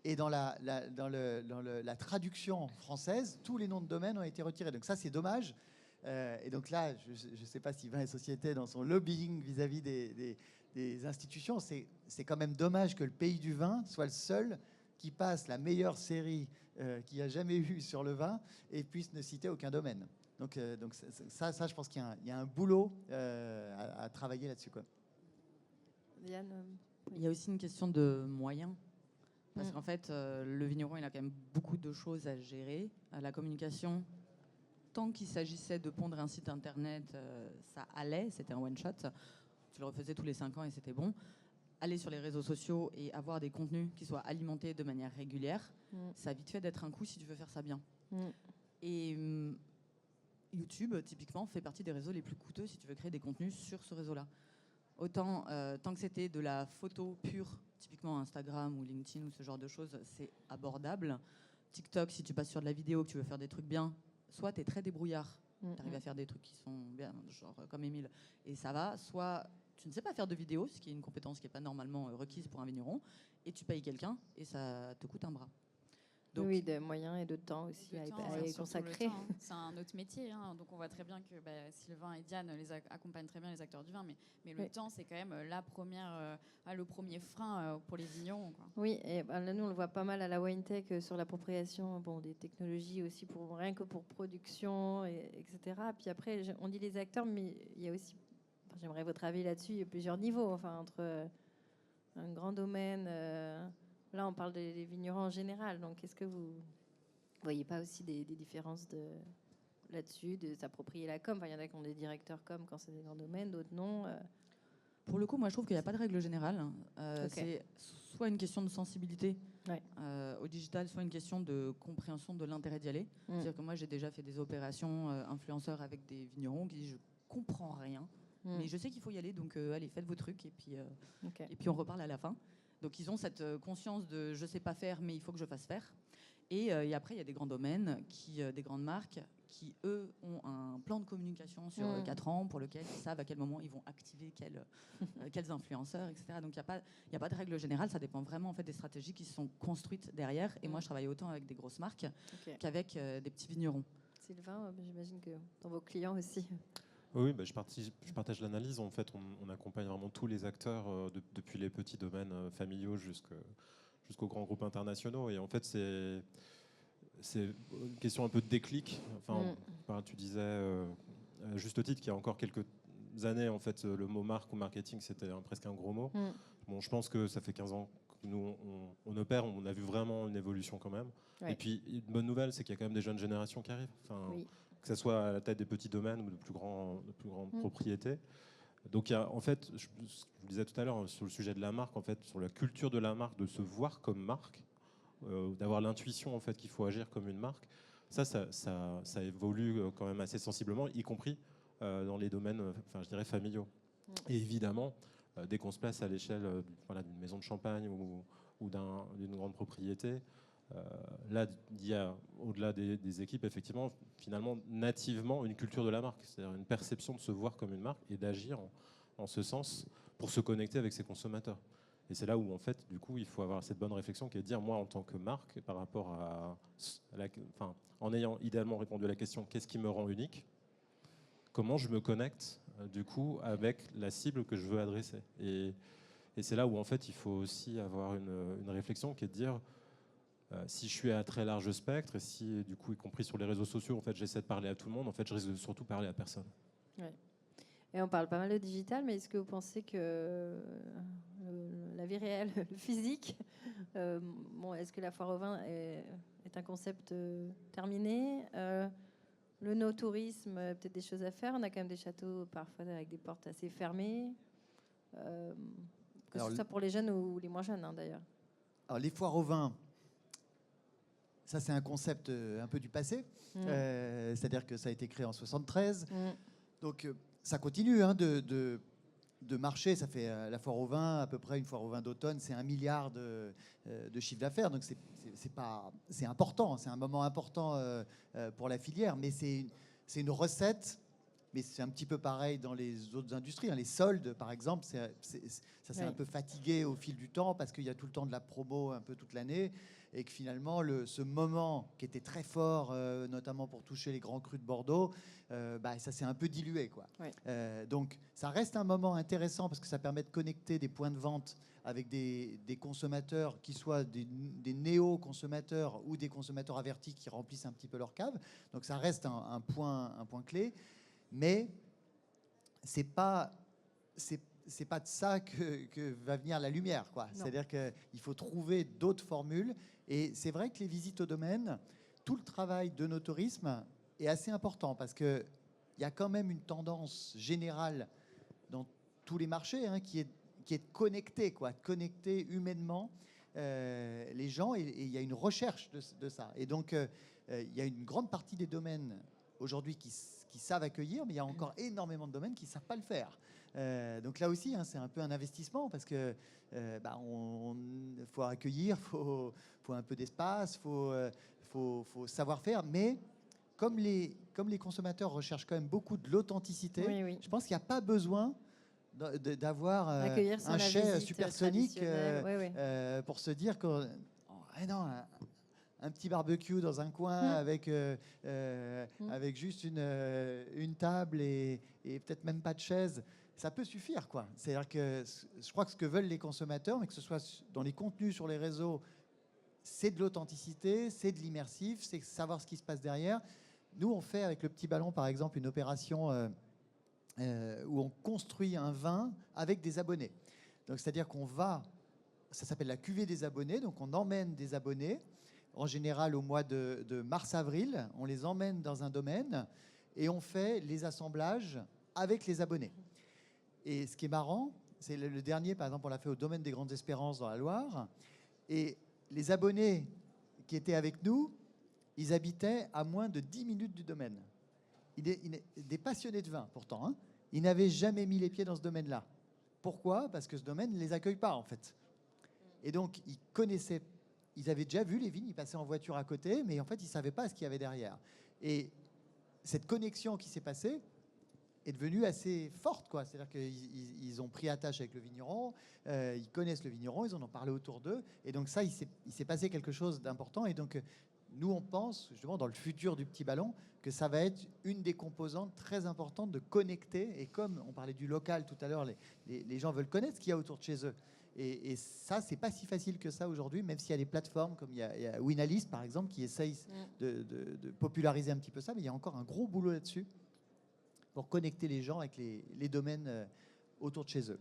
Et dans la traduction française, tous les noms de domaines ont été retirés. Donc ça, c'est dommage. Et donc là, je ne sais pas si Vin et Société, dans son lobbying vis-à-vis des institutions, c'est quand même dommage que le pays du vin soit le seul qui passe la meilleure série qu'il y a jamais eu sur le vin et puisse ne citer aucun domaine. Donc ça, je pense qu'il y a un boulot à travailler là-dessus, quoi. Diane, Il y a aussi une question de moyens. Parce qu'en fait, le vigneron, il a quand même beaucoup de choses à gérer. La communication, tant qu'il s'agissait de pondre un site internet, ça allait, c'était un one-shot. Tu le refaisais tous les 5 ans et c'était bon. Aller sur les réseaux sociaux et avoir des contenus qui soient alimentés de manière régulière, ça a vite fait d'être un coup si tu veux faire ça bien. Et YouTube, typiquement, fait partie des réseaux les plus coûteux si tu veux créer des contenus sur ce réseau-là. Autant, tant que c'était de la photo pure, typiquement Instagram ou LinkedIn ou ce genre de choses, c'est abordable. TikTok, si tu passes sur de la vidéo, que tu veux faire des trucs bien, soit tu es très débrouillard, tu arrives à faire des trucs qui sont bien, genre comme Émile, et ça va, soit tu ne sais pas faire de vidéo, ce qui est une compétence qui n'est pas normalement requise pour un vigneron, et tu payes quelqu'un et ça te coûte un bras. Donc, oui, de moyens et de temps aussi à y consacrer. C'est un autre métier, hein. Donc on voit très bien que Sylvain et Diane accompagnent très bien les acteurs du vin, mais le temps, c'est quand même le premier frein pour les vignerons, quoi. Oui, et là, nous, on le voit pas mal à la WineTech sur l'appropriation des technologies aussi, rien que pour production, etc. Puis après, on dit les acteurs, mais il y a aussi, j'aimerais votre avis là-dessus, il y a plusieurs niveaux, entre un grand domaine... Là, on parle des vignerons en général. Donc, est-ce que vous voyez pas aussi des différences là-dessus, de s'approprier la com? Il y en a qui ont des directeurs com quand c'est des grands domaines, d'autres non. Pour le coup, moi, je trouve qu'il n'y a pas de règle générale. C'est soit une question de sensibilité au digital, soit une question de compréhension de l'intérêt d'y aller. C'est-à-dire que moi, j'ai déjà fait des opérations influenceurs avec des vignerons qui disent « je comprends rien, mais je sais qu'il faut y aller, donc allez, faites vos trucs, et puis on reparle à la fin ». Donc, ils ont cette conscience de « je ne sais pas faire, mais il faut que je fasse faire ». Et après, il y a des grands domaines, des grandes marques, qui, eux, ont un plan de communication sur 4 ans pour lequel ils savent à quel moment ils vont activer quels influenceurs, etc. Donc, il n'y a pas de règle générale. Ça dépend vraiment en fait, des stratégies qui se sont construites derrière. Et moi, je travaille autant avec des grosses marques qu'avec des petits vignerons. Sylvain, j'imagine que dans vos clients aussi. Oui, bah, je partage l'analyse. En fait, on accompagne vraiment tous les acteurs, depuis les petits domaines familiaux jusqu'aux grands groupes internationaux. Et en fait, c'est une question un peu de déclic. Enfin, tu disais à juste titre qu'il y a encore quelques années, en fait, le mot marque ou marketing, c'était presque un gros mot. Bon, je pense que ça fait 15 ans que nous, on opère, on a vu vraiment une évolution quand même. Ouais. Et puis, une bonne nouvelle, c'est qu'il y a quand même des jeunes générations qui arrivent. Enfin, Oui. que ce soit à la tête des petits domaines ou de plus grandes propriétés. Donc, il y a, en fait, je vous disais tout à l'heure, sur le sujet de la marque, en fait, sur la culture de la marque, de se voir comme marque, d'avoir l'intuition en fait, qu'il faut agir comme une marque, ça évolue quand même assez sensiblement, y compris dans les domaines, je dirais, familiaux. Et évidemment, dès qu'on se place à l'échelle d'une maison de champagne ou d'une grande propriété, là, il y a, au-delà des équipes, effectivement, finalement, nativement, une culture de la marque, c'est-à-dire une perception de se voir comme une marque et d'agir en ce sens pour se connecter avec ses consommateurs. Et c'est là où, en fait, du coup, il faut avoir cette bonne réflexion qui est de dire, moi, en tant que marque, par rapport en ayant idéalement répondu à la question, qu'est-ce qui me rend unique ? Comment je me connecte, du coup, avec la cible que je veux adresser ? Et c'est là où, en fait, il faut aussi avoir une réflexion qui est de dire, si je suis à très large spectre, et si, du coup, y compris sur les réseaux sociaux, en fait, j'essaie de parler à tout le monde, en fait, je risque de surtout parler à personne. Ouais. Et on parle pas mal de digital, mais est-ce que vous pensez que la vie réelle, le physique, est-ce que la foire au vin est un concept terminé le no-tourisme, peut-être des choses à faire. On a quand même des châteaux parfois avec des portes assez fermées. Que ce soit pour les jeunes ou les moins jeunes, d'ailleurs. Alors, les foires au vin, ça, c'est un concept un peu du passé. C'est-à-dire que ça a été créé en 73. Donc, ça continue de marcher. Ça fait la foire au vin, à peu près une foire au vin d'automne, c'est 1 milliard de chiffre d'affaires. Donc, c'est important. C'est un moment important pour la filière. Mais c'est une recette. Mais c'est un petit peu pareil dans les autres industries. Les soldes, par exemple, ça s'est un peu fatigué au fil du temps parce qu'il y a tout le temps de la promo un peu toute l'année et que finalement, ce moment qui était très fort, notamment pour toucher les grands crus de Bordeaux, ça s'est un peu dilué, quoi. Donc, ça reste un moment intéressant parce que ça permet de connecter des points de vente avec des consommateurs qui soient des néo-consommateurs ou des consommateurs avertis qui remplissent un petit peu leur cave. Donc, ça reste un point clé. Mais c'est pas de ça que va venir la lumière, quoi. C'est-à-dire qu'il faut trouver d'autres formules. Et c'est vrai que les visites au domaine, tout le travail de nos tourismes est assez important parce qu'il y a quand même une tendance générale dans tous les marchés qui est de connecter, quoi, de connecter humainement les gens. Et il y a une recherche de ça. Et donc, il y a une grande partie des domaines aujourd'hui qui savent accueillir, mais il y a encore énormément de domaines qui ne savent pas le faire. Donc là aussi, c'est un peu un investissement parce que faut accueillir, faut un peu d'espace, faut savoir faire. Mais comme les consommateurs recherchent quand même beaucoup de l'authenticité, je pense qu'il n'y a pas besoin d'avoir un chai supersonique pour se dire que un petit barbecue dans un coin avec juste une table et peut-être même pas de chaise, ça peut suffire, quoi. C'est-à-dire que je crois que ce que veulent les consommateurs, mais que ce soit dans les contenus sur les réseaux, c'est de l'authenticité, c'est de l'immersif, c'est savoir ce qui se passe derrière. Nous, on fait avec le Petit Ballon, par exemple, une opération où on construit un vin avec des abonnés. Donc, c'est-à-dire qu'on ça s'appelle la cuvée des abonnés, donc on emmène des abonnés. En général, au mois de mars-avril, on les emmène dans un domaine et on fait les assemblages avec les abonnés. Et ce qui est marrant, c'est le dernier, par exemple, on l'a fait au domaine des Grandes Espérances dans la Loire. Et les abonnés qui étaient avec nous, ils habitaient à moins de 10 minutes du domaine. Des passionnés de vin, pourtant. Ils n'avaient jamais mis les pieds dans ce domaine-là. Pourquoi ? Parce que ce domaine ne les accueille pas, en fait. Et donc, ils avaient déjà vu les vignes, ils passaient en voiture à côté, mais en fait, ils ne savaient pas ce qu'il y avait derrière. Et cette connexion qui s'est passée est devenue assez forte, quoi. C'est-à-dire qu'ils ont pris attache avec le vigneron, ils connaissent le vigneron, ils en ont parlé autour d'eux. Et donc ça, il s'est passé quelque chose d'important. Et donc, nous, on pense, justement, dans le futur du petit ballon, que ça va être une des composantes très importantes de connecter. Et comme on parlait du local tout à l'heure, les gens veulent connaître ce qu'il y a autour de chez eux. Et ça, c'est pas si facile que ça aujourd'hui, même s'il y a des plateformes comme il y a Winalyst, par exemple, qui essayent de populariser un petit peu ça. Mais il y a encore un gros boulot là-dessus pour connecter les gens avec les domaines autour de chez eux.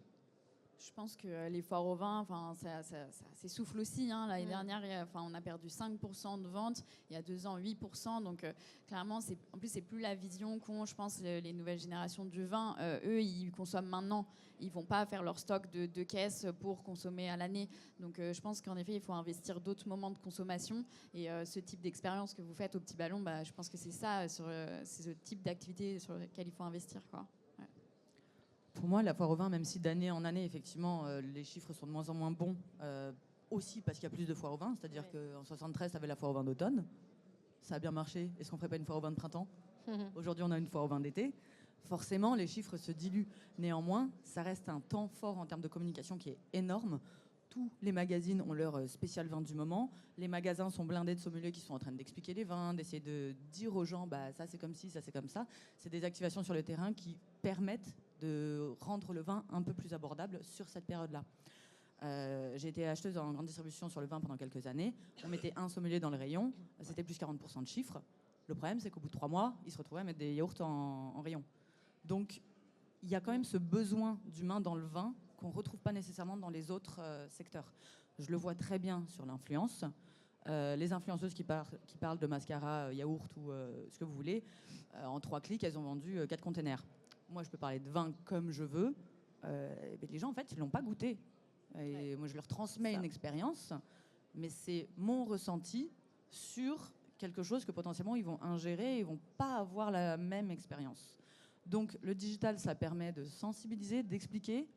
Je pense que les foires au vin, ça s'essouffle aussi. Hein. L'année dernière, on a perdu 5% de ventes. Il y a 2 ans, 8%. Donc, clairement, en plus, c'est plus la vision qu'ont, je pense, les nouvelles générations du vin. Eux, ils consomment maintenant. Ils vont pas faire leur stock de caisses pour consommer à l'année. Donc, je pense qu'en effet, il faut investir d'autres moments de consommation. Et ce type d'expérience que vous faites au Petit Ballon, je pense que c'est ça, c'est ce type d'activité sur lequel il faut investir, quoi. Pour moi, la foire au vin, même si d'année en année, effectivement, les chiffres sont de moins en moins bons, aussi parce qu'il y a plus de foires au vin. C'est-à-dire qu'en 73, tu avais la foire au vin d'automne. Ça a bien marché. Est-ce qu'on ne ferait pas une foire au vin de printemps ? Aujourd'hui, on a une foire au vin d'été. Forcément, les chiffres se diluent. Néanmoins, ça reste un temps fort en termes de communication qui est énorme. Tous les magazines ont leur spécial vin du moment. Les magasins sont blindés de sommeliers qui sont en train d'expliquer les vins, d'essayer de dire aux gens, ça c'est comme ci, ça c'est comme ça. C'est des activations sur le terrain qui permettent de rendre le vin un peu plus abordable sur cette période-là. J'ai été acheteuse en grande distribution sur le vin pendant quelques années. On mettait un sommelier dans le rayon, c'était plus 40% de chiffre. Le problème, c'est qu'au bout de 3 mois, ils se retrouvaient à mettre des yaourts en rayon. Donc, il y a quand même ce besoin d'humain dans le vin qu'on ne retrouve pas nécessairement dans les autres secteurs. Je le vois très bien sur l'influence. Les influenceuses qui parlent de mascara, yaourt ou ce que vous voulez, en 3 clics, elles ont vendu 4 containers. Moi, je peux parler de vin comme je veux. Mais les gens, en fait, ils ne l'ont pas goûté. Et moi, je leur transmets une expérience, mais c'est mon ressenti sur quelque chose que potentiellement ils vont ingérer et ils ne vont pas avoir la même expérience. Donc, le digital, ça permet de sensibiliser, d'expliquer.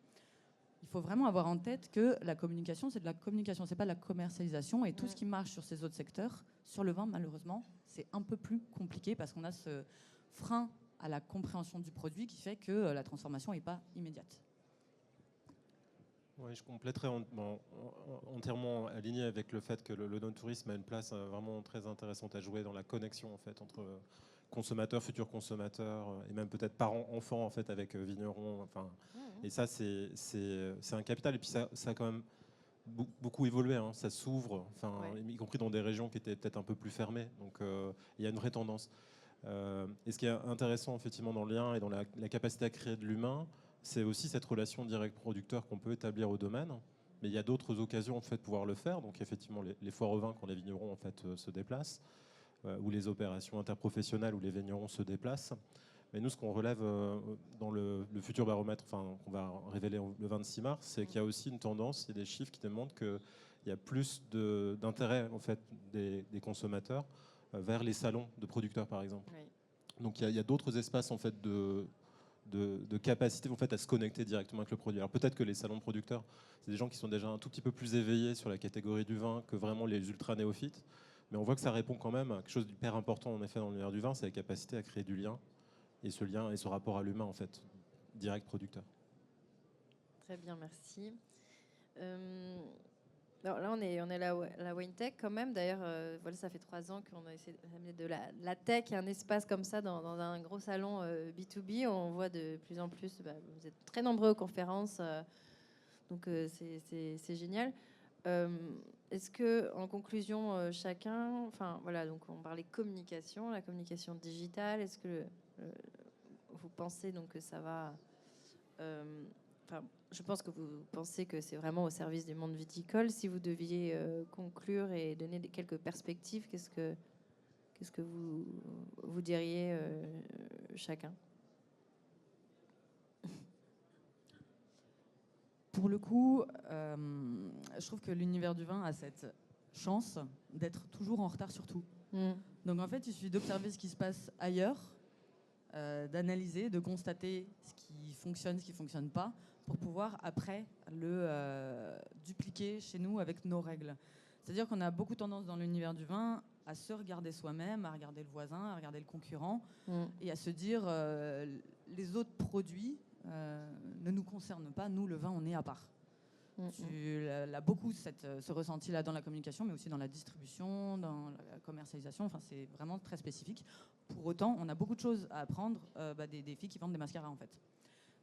Il faut vraiment avoir en tête que la communication, c'est de la communication, c'est pas de la commercialisation. Et tout ce qui marche sur ces autres secteurs, sur le vin, malheureusement, c'est un peu plus compliqué parce qu'on a ce frein à la compréhension du produit qui fait que la transformation n'est pas immédiate. Oui, je compléterai entièrement aligné avec le fait que le no-tourisme a une place vraiment très intéressante à jouer dans la connexion en fait, entre consommateurs, futurs consommateurs, et même peut-être parents-enfants en fait, avec vignerons. Enfin, et ça, c'est un capital. Et puis ça a quand même beaucoup évolué. Hein. Ça s'ouvre, y compris dans des régions qui étaient peut-être un peu plus fermées. Donc il y a une vraie tendance. Et ce qui est intéressant effectivement dans le lien et dans la capacité à créer de l'humain, c'est aussi cette relation direct-producteur qu'on peut établir au domaine. Mais il y a d'autres occasions en fait, de pouvoir le faire. Donc effectivement, les foires au vin, quand les vignerons en fait, se déplacent, ou les opérations interprofessionnelles où les vignerons se déplacent. Mais nous, ce qu'on relève dans le futur baromètre, qu'on va révéler le 26 mars, c'est qu'il y a aussi une tendance, il y a des chiffres qui démontrent qu'il y a plus d'intérêt en fait, des consommateurs vers les salons de producteurs, par exemple. Oui. Donc il y a d'autres espaces en fait, de capacité en fait, à se connecter directement avec le produit. Alors peut-être que les salons de producteurs, c'est des gens qui sont déjà un tout petit peu plus éveillés sur la catégorie du vin que vraiment les ultra-néophytes. Mais on voit que ça répond quand même à quelque chose d'hyper important en effet dans l'univers du vin, c'est la capacité à créer du lien. Et ce lien et ce rapport à l'humain, en fait, direct producteur. Très bien, merci. Alors là, on est à la WineTech quand même. D'ailleurs, voilà, ça fait 3 ans qu'on a essayé d'amener de la tech et un espace comme ça dans un gros salon B2B. On voit de plus en plus, vous êtes très nombreux aux conférences, donc c'est génial. Est-ce que, en conclusion, chacun, voilà, donc on parlait communication, la communication digitale. Est-ce que vous pensez donc que ça va je pense que vous pensez que c'est vraiment au service du monde viticole. Si vous deviez conclure et donner quelques perspectives, qu'est-ce que vous diriez chacun ? Pour le coup, je trouve que l'univers du vin a cette chance d'être toujours en retard sur tout. Donc en fait, il suffit d'observer ce qui se passe ailleurs, d'analyser, de constater ce qui fonctionne, ce qui ne fonctionne pas, pour pouvoir après le dupliquer chez nous avec nos règles. C'est-à-dire qu'on a beaucoup tendance dans l'univers du vin à se regarder soi-même, à regarder le voisin, à regarder le concurrent, et à se dire les autres produits ne nous concernent pas, nous le vin on est à part. Tu l'as beaucoup, ce ressenti-là, dans la communication, mais aussi dans la distribution, dans la commercialisation. Enfin, c'est vraiment très spécifique. Pour autant, on a beaucoup de choses à apprendre des filles qui vendent des mascaras, en fait.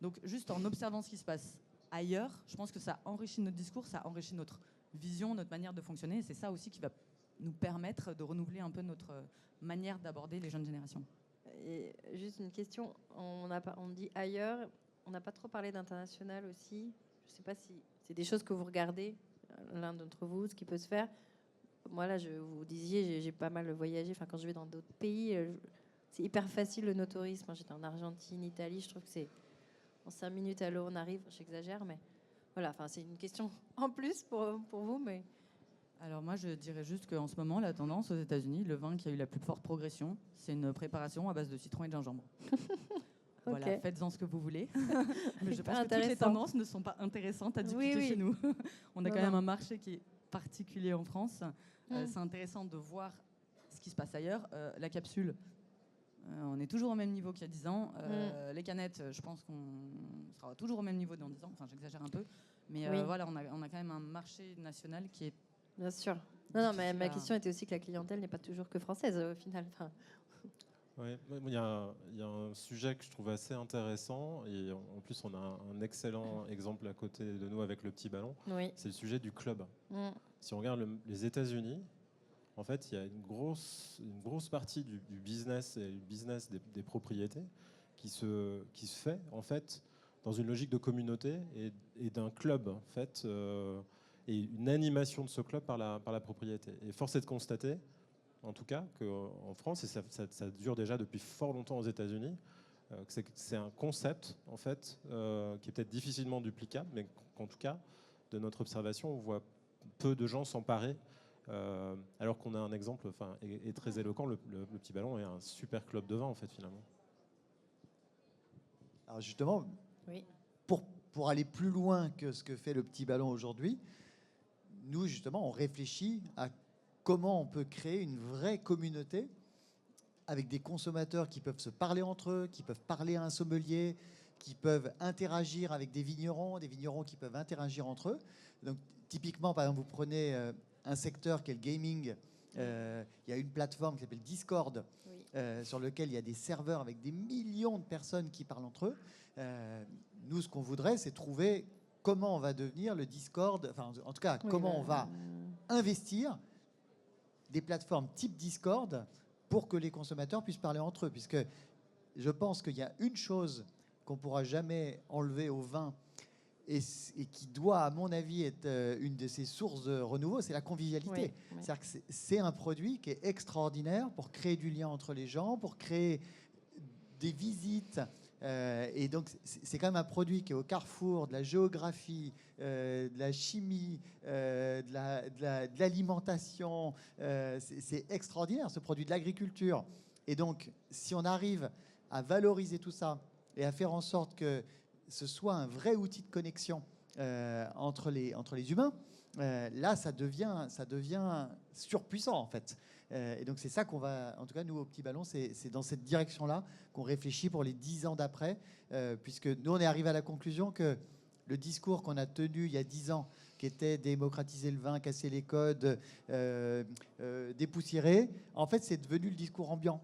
Donc, juste en observant ce qui se passe ailleurs, je pense que ça enrichit notre discours, ça enrichit notre vision, notre manière de fonctionner. Et c'est ça aussi qui va nous permettre de renouveler un peu notre manière d'aborder les jeunes générations. Et juste une question, on dit ailleurs, on n'a pas trop parlé d'international aussi. Je ne sais pas si c'est des choses que vous regardez, l'un d'entre vous, ce qui peut se faire. Moi, là, vous disiez, j'ai pas mal voyagé. Enfin, quand je vais dans d'autres pays, c'est hyper facile le no-tourisme. J'étais en Argentine, Italie, je trouve que c'est en 5 minutes à l'eau, on arrive. J'exagère, mais voilà. Enfin, c'est une question en plus pour vous, mais... Alors moi, je dirais juste qu'en ce moment, la tendance aux États-Unis, le vin qui a eu la plus forte progression, c'est une préparation à base de citron et de gingembre. Voilà, Okay. Faites-en ce que vous voulez. Mais je pense que toutes Intéressant. les tendances ne sont pas intéressantes à dupliquer Oui. chez nous. On a Non, quand même non. un marché qui est particulier en France. C'est intéressant de voir ce qui se passe ailleurs. La capsule, on est toujours au même niveau qu'il y a 10 ans. Les canettes, je pense qu'on sera toujours au même niveau dans 10 ans. Enfin, j'exagère un peu. Mais Oui. voilà, on a quand même un marché national qui est... Bien sûr. Non, mais ma difficile à- question était aussi que la clientèle n'est pas toujours que française, au final. Enfin, Ouais, il y a un sujet que je trouve assez intéressant, et en plus on a un excellent exemple à côté de nous avec le petit ballon, oui. c'est le sujet du club. Mm. Si on regarde les États-Unis, en fait, il y a une grosse partie du business et du business des propriétés qui se fait en fait dans une logique de communauté et d'un club en fait, et une animation de ce club par la propriété. Et force est de constater, en tout cas, qu'en France, et ça dure déjà depuis fort longtemps aux États-Unis, que c'est un concept en fait qui est peut-être difficilement duplicable, mais qu'en tout cas, de notre observation, on voit peu de gens s'emparer. Alors qu'on a un exemple est très éloquent, le petit ballon est un super club de vin en fait finalement. Alors justement, Oui. pour aller plus loin que ce que fait le petit ballon aujourd'hui, nous justement on réfléchit à comment on peut créer une vraie communauté avec des consommateurs qui peuvent se parler entre eux, qui peuvent parler à un sommelier, qui peuvent interagir avec des vignerons qui peuvent interagir entre eux. Donc typiquement, par exemple, vous prenez un secteur qui est le gaming. Il y a une plateforme qui s'appelle Discord, Oui. sur lequel il y a des serveurs avec des millions de personnes qui parlent entre eux. Nous, ce qu'on voudrait, c'est trouver comment on va devenir le Discord, enfin en tout cas, Oui, comment on va investir des plateformes type Discord pour que les consommateurs puissent parler entre eux. Puisque je pense qu'il y a une chose qu'on ne pourra jamais enlever au vin et qui doit, à mon avis, être une de ses sources de renouveau, c'est la convivialité. Oui. C'est-à-dire que c'est un produit qui est extraordinaire pour créer du lien entre les gens, pour créer des visites. Et donc, c'est quand même un produit qui est au carrefour de la géographie, de la chimie, de l'alimentation. C'est extraordinaire, ce produit de l'agriculture. Et donc, si on arrive à valoriser tout ça et à faire en sorte que ce soit un vrai outil de connexion entre les humains, là, ça devient surpuissant, en fait. Et donc, c'est ça qu'on va, en tout cas, nous, au Petit Ballon, c'est dans cette direction-là qu'on réfléchit pour les 10 ans d'après, puisque nous, on est arrivé à la conclusion que le discours qu'on a tenu il y a 10 ans, qui était démocratiser le vin, casser les codes, dépoussiérer, en fait, c'est devenu le discours ambiant.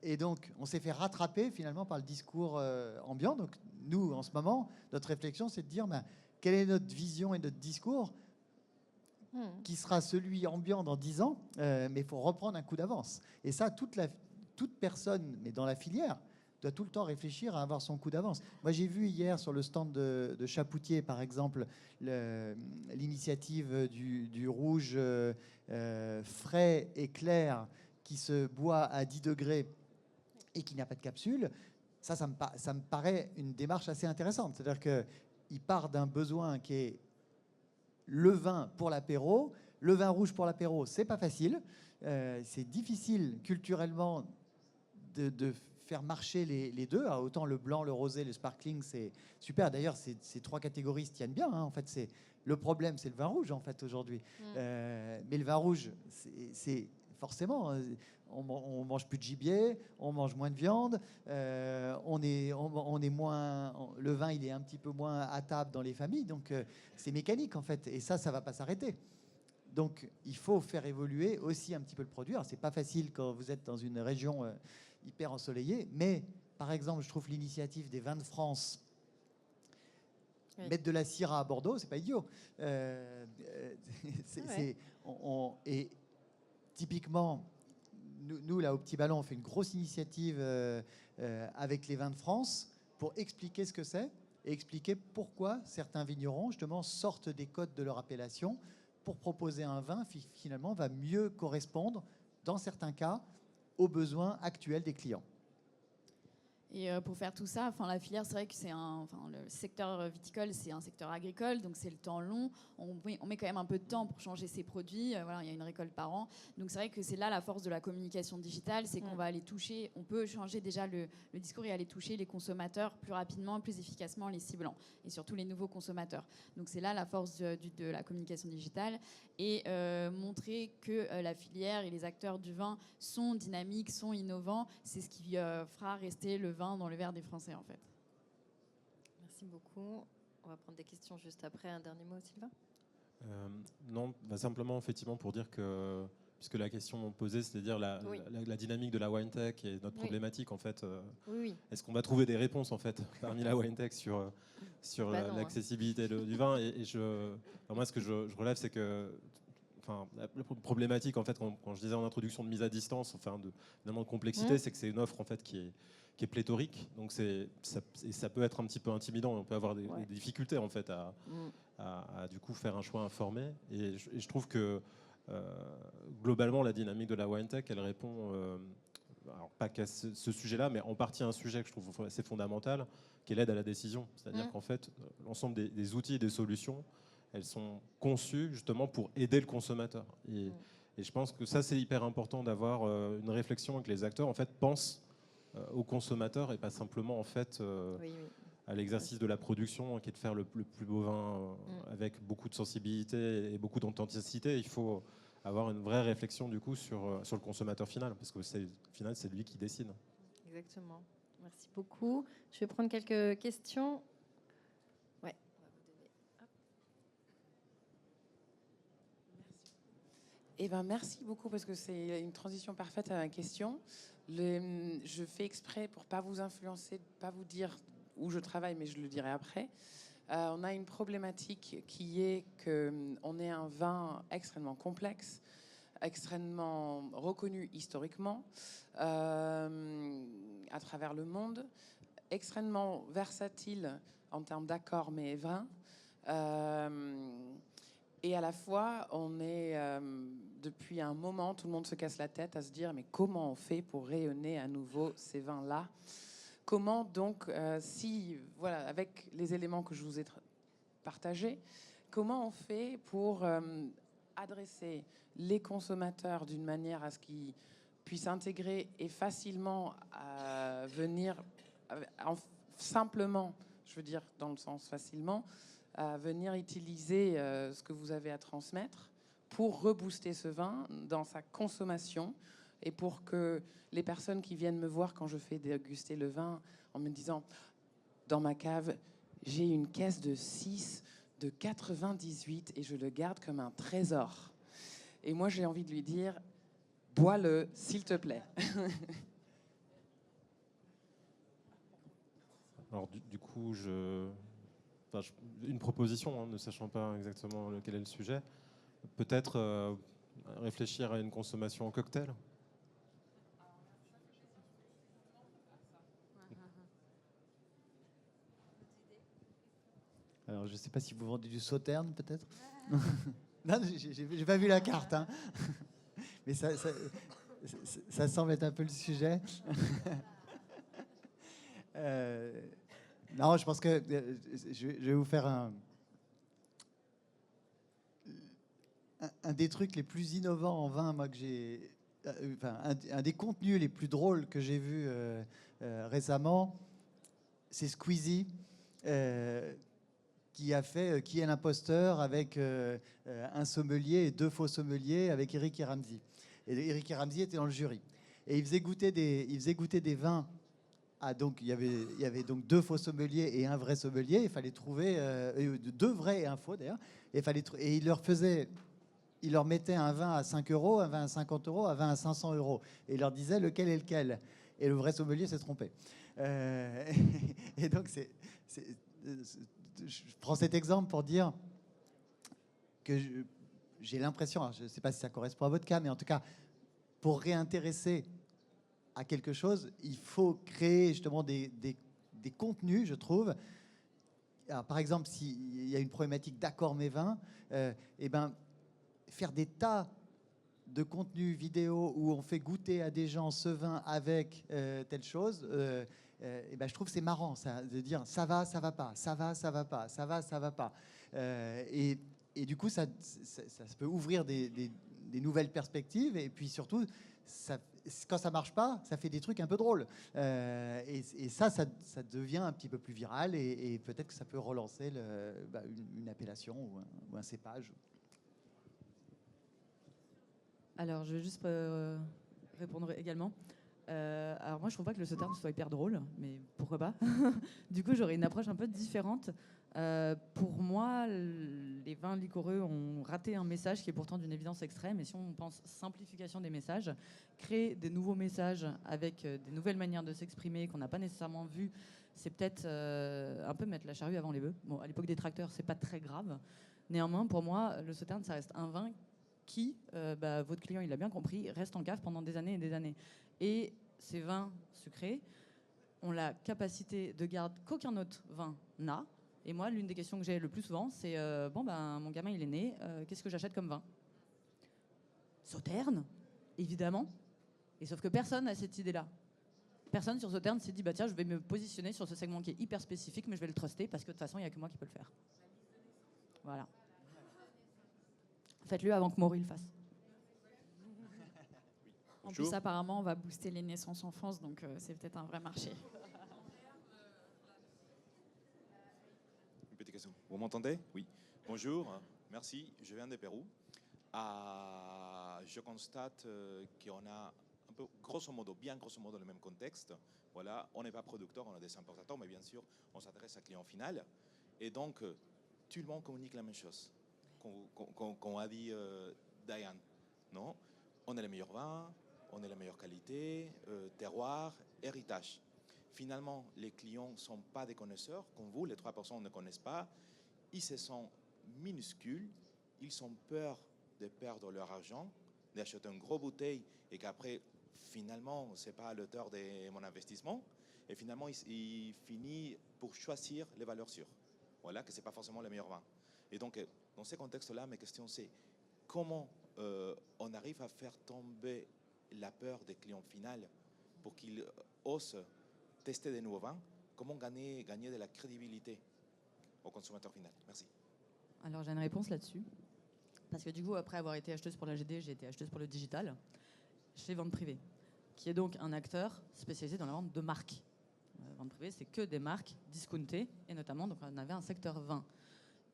Et donc, on s'est fait rattraper finalement par le discours ambiant. Donc, nous, en ce moment, notre réflexion, c'est de dire quelle est notre vision et notre discours qui sera celui ambiant dans 10 ans, mais il faut reprendre un coup d'avance. Et ça, toute personne, mais dans la filière, doit tout le temps réfléchir à avoir son coup d'avance. Moi, j'ai vu hier sur le stand de Chapoutier, par exemple, l'initiative du rouge frais et clair qui se boit à 10 degrés et qui n'a pas de capsule. Ça me paraît une démarche assez intéressante. C'est-à-dire qu'il part d'un besoin qui est le vin pour l'apéro. Le vin rouge pour l'apéro, c'est pas facile. C'est difficile culturellement de faire marcher les deux. Alors, autant le blanc, le rosé, le sparkling, c'est super. D'ailleurs, ces 3 catégories se tiennent bien. En fait, le problème, c'est le vin rouge en fait aujourd'hui. Mais le vin rouge, forcément, on mange plus de gibier, on mange moins de viande, on est moins, le vin il est un petit peu moins à table dans les familles, donc c'est mécanique en fait, et ça va pas s'arrêter. Donc il faut faire évoluer aussi un petit peu le produit. Alors c'est pas facile quand vous êtes dans une région hyper ensoleillée, mais par exemple, je trouve l'initiative des vins de France. Mettre de la Syrah à Bordeaux, c'est pas idiot. Et typiquement, nous, là, au Petit Ballon, on fait une grosse initiative avec les vins de France pour expliquer ce que c'est et expliquer pourquoi certains vignerons, justement, sortent des codes de leur appellation pour proposer un vin qui, finalement, va mieux correspondre, dans certains cas, aux besoins actuels des clients. Et pour faire tout ça, la filière, c'est vrai que le secteur viticole, c'est un secteur agricole, donc c'est le temps long. On met quand même un peu de temps pour changer ses produits. Voilà, il y a une récolte par an. Donc c'est vrai que c'est là la force de la communication digitale, c'est qu'on va aller toucher, on peut changer déjà le discours et aller toucher les consommateurs plus rapidement, plus efficacement, les ciblant, et surtout les nouveaux consommateurs. Donc c'est là la force de la communication digitale, et montrer que la filière et les acteurs du vin sont dynamiques, sont innovants. C'est ce qui fera rester le vin dans le verre des Français, en fait. Merci beaucoup. On va prendre des questions juste après. Un dernier mot, Sylvain ? Non, simplement, effectivement, pour dire que, puisque la question posée, c'est-à-dire la dynamique de la wine tech et notre problématique, en fait, est-ce qu'on va trouver des réponses, en fait, parmi la wine tech sur l'accessibilité du vin moi, ce que je relève, c'est que la problématique, en fait, quand je disais en introduction de mise à distance, finalement de complexité, c'est que c'est une offre, en fait, qui est pléthorique. Donc ça peut être un petit peu intimidant. On peut avoir des difficultés, en fait, à du coup faire un choix informé. Et je trouve que globalement, la dynamique de la wine tech, elle répond, alors pas qu'à ce sujet-là, mais en partie à un sujet que je trouve assez fondamental, qui est l'aide à la décision. C'est-à-dire qu'en fait, l'ensemble des outils et des solutions, elles sont conçues justement pour aider le consommateur. Et je pense que ça, c'est hyper important d'avoir une réflexion et que les acteurs, en fait, pensent au consommateur et pas simplement, en fait, à l'exercice de la production, qui est de faire le plus beau vin avec beaucoup de sensibilité et beaucoup d'authenticité. Il faut avoir une vraie réflexion, du coup, sur le consommateur final, parce que au final, c'est lui qui décide. Exactement. Merci beaucoup. Je vais prendre quelques questions. Ouais. Merci beaucoup, parce que c'est une transition parfaite à ma question. Je fais exprès pour pas vous influencer, pas vous dire où je travaille, mais je le dirai après. On a une problématique qui est qu'on est un vin extrêmement complexe, extrêmement reconnu historiquement à travers le monde, extrêmement versatile en termes d'accords mets et vins. Et à la fois, on est, depuis un moment, tout le monde se casse la tête à se dire, mais comment on fait pour rayonner à nouveau ces vins-là ? Comment donc, avec les éléments que je vous ai partagés, comment on fait pour adresser les consommateurs d'une manière à ce qu'ils puissent intégrer et facilement venir, simplement, je veux dire dans le sens facilement, à venir utiliser ce que vous avez à transmettre pour rebooster ce vin dans sa consommation, et pour que les personnes qui viennent me voir quand je fais déguster le vin en me disant dans ma cave j'ai une caisse de 6 de 98 et je le garde comme un trésor, et moi j'ai envie de lui dire bois-le s'il te plaît. Alors du coup une proposition, ne sachant pas exactement lequel est le sujet, peut-être réfléchir à une consommation en cocktail. Alors, je ne sais pas si vous vendez du sauterne, peut-être. Non, j'ai pas vu la carte, hein. Mais ça semble être un peu le sujet. Non, je pense que je vais vous faire un des trucs les plus innovants en vin, moi, que j'ai... un des contenus les plus drôles que j'ai vu récemment, c'est Squeezie, qui a fait Qui est l'imposteur avec un sommelier et 2 faux sommeliers avec Eric et Ramsey. Et Eric et Ramsey étaient dans le jury. Et ils faisaient goûter des vins. Donc, il y avait donc 2 faux sommeliers et un vrai sommelier. Il fallait trouver 2 vrais et un faux, d'ailleurs. Et il leur mettait un vin à 5 euros, un vin à 50 euros, un vin à 500 euros. Et il leur disait lequel est lequel. Et le vrai sommelier s'est trompé. Et donc, je prends cet exemple pour dire que j'ai l'impression, je ne sais pas si ça correspond à votre cas, mais en tout cas, pour réintéresser à quelque chose, il faut créer justement des contenus, je trouve. Alors, par exemple, s'il y a une problématique d'accord mes vins, faire des tas de contenus vidéo où on fait goûter à des gens ce vin avec telle chose, je trouve que c'est marrant ça, de dire ça va pas, ça va pas, ça va pas. Et du coup, ça peut ouvrir des nouvelles perspectives. Et puis surtout, quand ça marche pas, ça fait des trucs un peu drôles. Et ça devient un petit peu plus viral. Et peut-être que ça peut relancer une appellation ou un cépage. Alors, je vais juste répondre également. Alors moi, je trouve pas que le sauterne soit hyper drôle, mais pourquoi pas. Du coup, j'aurais une approche un peu différente. Pour moi, les vins liquoreux ont raté un message qui est pourtant d'une évidence extrême. Et si on pense simplification des messages, créer des nouveaux messages avec des nouvelles manières de s'exprimer qu'on n'a pas nécessairement vues, c'est peut-être un peu mettre la charrue avant les bœufs. Bon, à l'époque des tracteurs, c'est pas très grave. Néanmoins, pour moi, le sauterne, ça reste un vin qui, votre client, il l'a bien compris, reste en cave pendant des années et des années. Et ces vins sucrés ont la capacité de garde qu'aucun autre vin n'a. Et moi, l'une des questions que j'ai le plus souvent, c'est mon gamin, il est né, qu'est-ce que j'achète comme vin? Sauterne, évidemment. Et sauf que personne n'a cette idée-là. Personne sur Sauterne s'est dit, tiens, je vais me positionner sur ce segment qui est hyper spécifique, mais je vais le truster parce que de toute façon, il n'y a que moi qui peux le faire. Voilà. Faites-le avant que Maury le fasse. En plus, apparemment, on va booster les naissances en France, donc c'est peut-être un vrai marché. Une petite question. Vous m'entendez? Oui. Bonjour, merci. Je viens de Pérou. Je constate qu'on a un peu, grosso modo, le même contexte. Voilà, on n'est pas producteur, on a des importateurs, mais bien sûr, on s'adresse à client final. Et donc, tout le monde communique la même chose. Qu'on a dit Diane, non? On est les meilleurs vins, on est la meilleure qualité, terroir, héritage. Finalement, les clients ne sont pas des connaisseurs, comme vous, les 3% ne connaissent pas. Ils se sentent minuscules, ils ont peur de perdre leur argent, d'acheter une grosse bouteille et qu'après, finalement, ce n'est pas à l'auteur de mon investissement. Et finalement, ils finissent pour choisir les valeurs sûres. Voilà, que ce n'est pas forcément le meilleur vin. Et donc, dans ce contexte-là, mes questions, c'est comment on arrive à faire tomber la peur des clients finaux pour qu'ils osent tester des nouveaux vins? Comment gagner de la crédibilité au consommateur final? Merci. Alors, j'ai une réponse là-dessus. Parce que du coup, après avoir été acheteuse pour la GD, j'ai été acheteuse pour le digital chez Vente Privée, qui est donc un acteur spécialisé dans la vente de marques. Vente Privée, c'est que des marques discountées, et notamment, donc, on avait un secteur vin.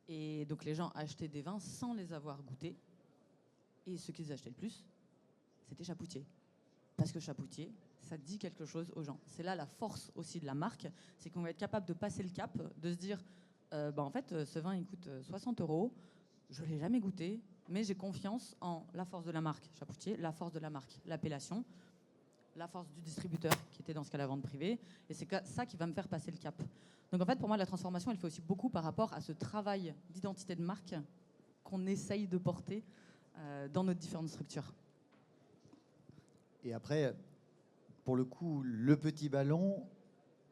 Et donc, les gens achetaient des vins sans les avoir goûtés. Et ce qu'ils achetaient le plus, c'était Chapoutier. Parce que Chapoutier, ça dit quelque chose aux gens. C'est là la force aussi de la marque, c'est qu'on va être capable de passer le cap, de se dire, en fait, ce vin, il coûte 60 €, je ne l'ai jamais goûté, mais j'ai confiance en la force de la marque Chapoutier, la force de la marque, l'appellation, la force du distributeur, qui était dans ce cas la vente privée, et c'est ça qui va me faire passer le cap. Donc en fait, pour moi, la transformation, elle fait aussi beaucoup par rapport à ce travail d'identité de marque qu'on essaye de porter dans nos différentes structures. Et après, pour le coup, le Petit Ballon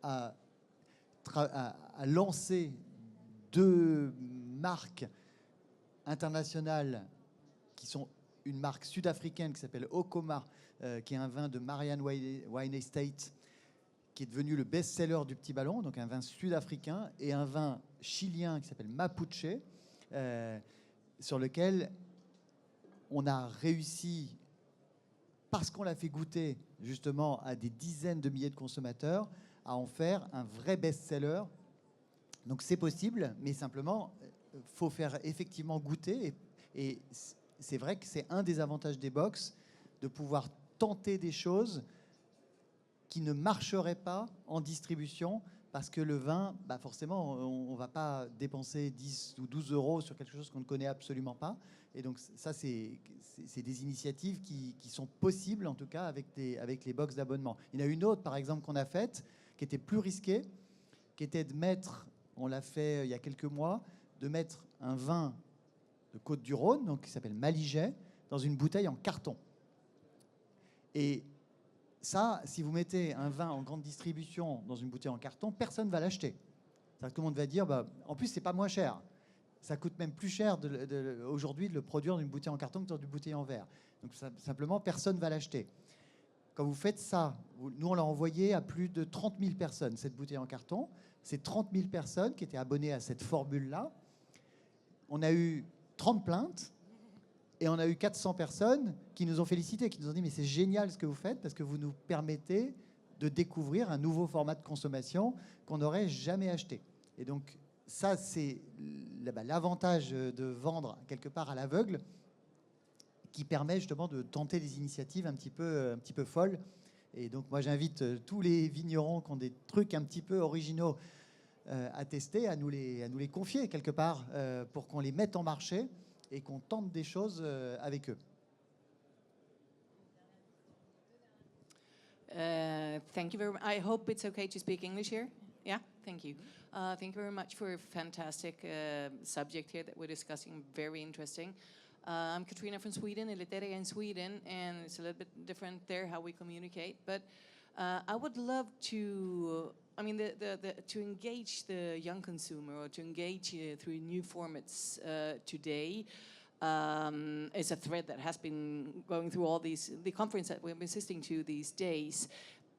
a lancé 2 marques internationales qui sont une marque sud-africaine qui s'appelle Okoma, qui est un vin de Marianne Wine Estate, qui est devenu le best-seller du Petit Ballon, donc un vin sud-africain, et un vin chilien qui s'appelle Mapuche, sur lequel on a réussi, parce qu'on l'a fait goûter justement à des dizaines de milliers de consommateurs, à en faire un vrai best-seller. Donc c'est possible, mais simplement, faut faire effectivement goûter. Et c'est vrai que c'est un des avantages des box, de pouvoir tenter des choses qui ne marcheraient pas en distribution, parce que le vin, bah forcément, on ne va pas dépenser 10 ou 12 euros sur quelque chose qu'on ne connaît absolument pas. Et donc ça, c'est des initiatives qui sont possibles, en tout cas, avec les box d'abonnement. Il y en a une autre, par exemple, qu'on a faite, qui était plus risquée, qui était de mettre, on l'a fait il y a quelques mois, de mettre un vin de Côte-du-Rhône, donc qui s'appelle Maliget, dans une bouteille en carton. Et ça, si vous mettez un vin en grande distribution dans une bouteille en carton, personne ne va l'acheter. Tout le monde va dire, bah, en plus, c'est pas moins cher. Ça coûte même plus cher aujourd'hui de le produire dans une bouteille en carton que dans une bouteille en verre. Donc simplement, personne ne va l'acheter. Quand vous faites ça, nous, on l'a envoyé à plus de 30 000 personnes, cette bouteille en carton. C'est 30 000 personnes qui étaient abonnées à cette formule-là. On a eu 30 plaintes. Et on a eu 400 personnes qui nous ont félicités, qui nous ont dit « mais c'est génial ce que vous faites parce que vous nous permettez de découvrir un nouveau format de consommation qu'on n'aurait jamais acheté ». Et donc ça, c'est l'avantage de vendre quelque part à l'aveugle, qui permet justement de tenter des initiatives un petit peu folles. Et donc moi, j'invite tous les vignerons qui ont des trucs un petit peu originaux à tester, à nous les confier quelque part pour qu'on les mette en marché et qu'on tente des choses avec eux. Thank you very much. I hope it's okay to speak English here. Yeah, thank you. Thank you very much for a fantastic subject here that we're discussing. Very interesting. I'm Katrina from Sweden, Eliteria in Sweden, and it's a little bit different there how we communicate. But I would love to, to engage the young consumer or to engage through new formats today is a thread that has been going through the conference that we've been assisting to these days.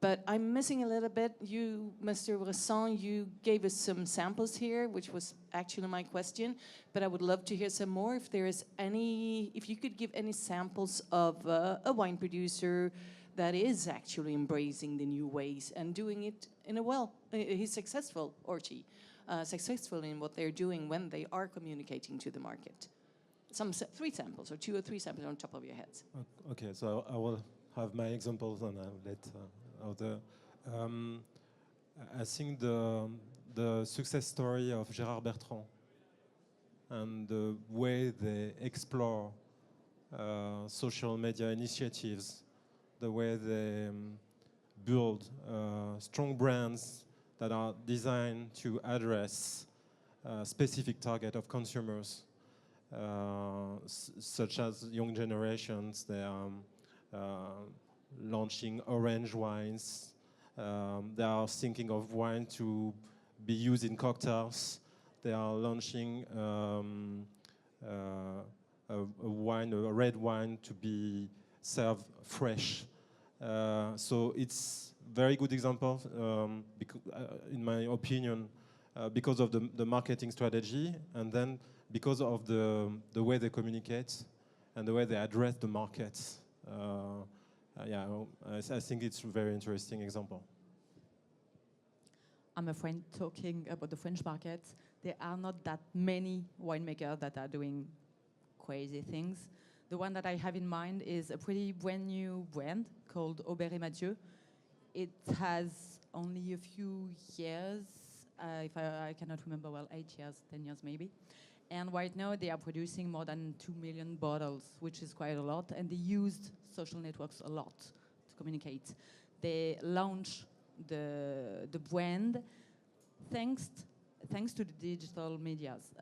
But I'm missing a little bit. You, Mr. Bresson, you gave us some samples here, which was actually my question. But I would love to hear some more. If you could give any samples of a wine producer that is actually embracing the new ways and doing it in a he's successful, or she, successful in what they're doing when they are communicating to the market. Three samples, or 2 or 3 samples on top of your heads. Okay, so I will have my examples and I'll let other. I think the success story of Gérard Bertrand and the way they explore social media initiatives, the way they build strong brands that are designed to address a specific target of consumers, such as young generations. They are launching orange wines. They are thinking of wine to be used in cocktails. They are launching a red wine to be served fresh. So it's very good example, in my opinion, because of the marketing strategy, and then because of the way they communicate and the way they address the markets. I think it's a very interesting example. I'm afraid talking about the French market, there are not that many winemakers that are doing crazy things. The one that I have in mind is a pretty brand new brand called Aubert et Mathieu. It has only a few years, if I cannot remember well, 8 years, 10 years maybe. And right now they are producing more than 2 million bottles, which is quite a lot. And they used social networks a lot to communicate. They launched the brand thanks to the digital medias.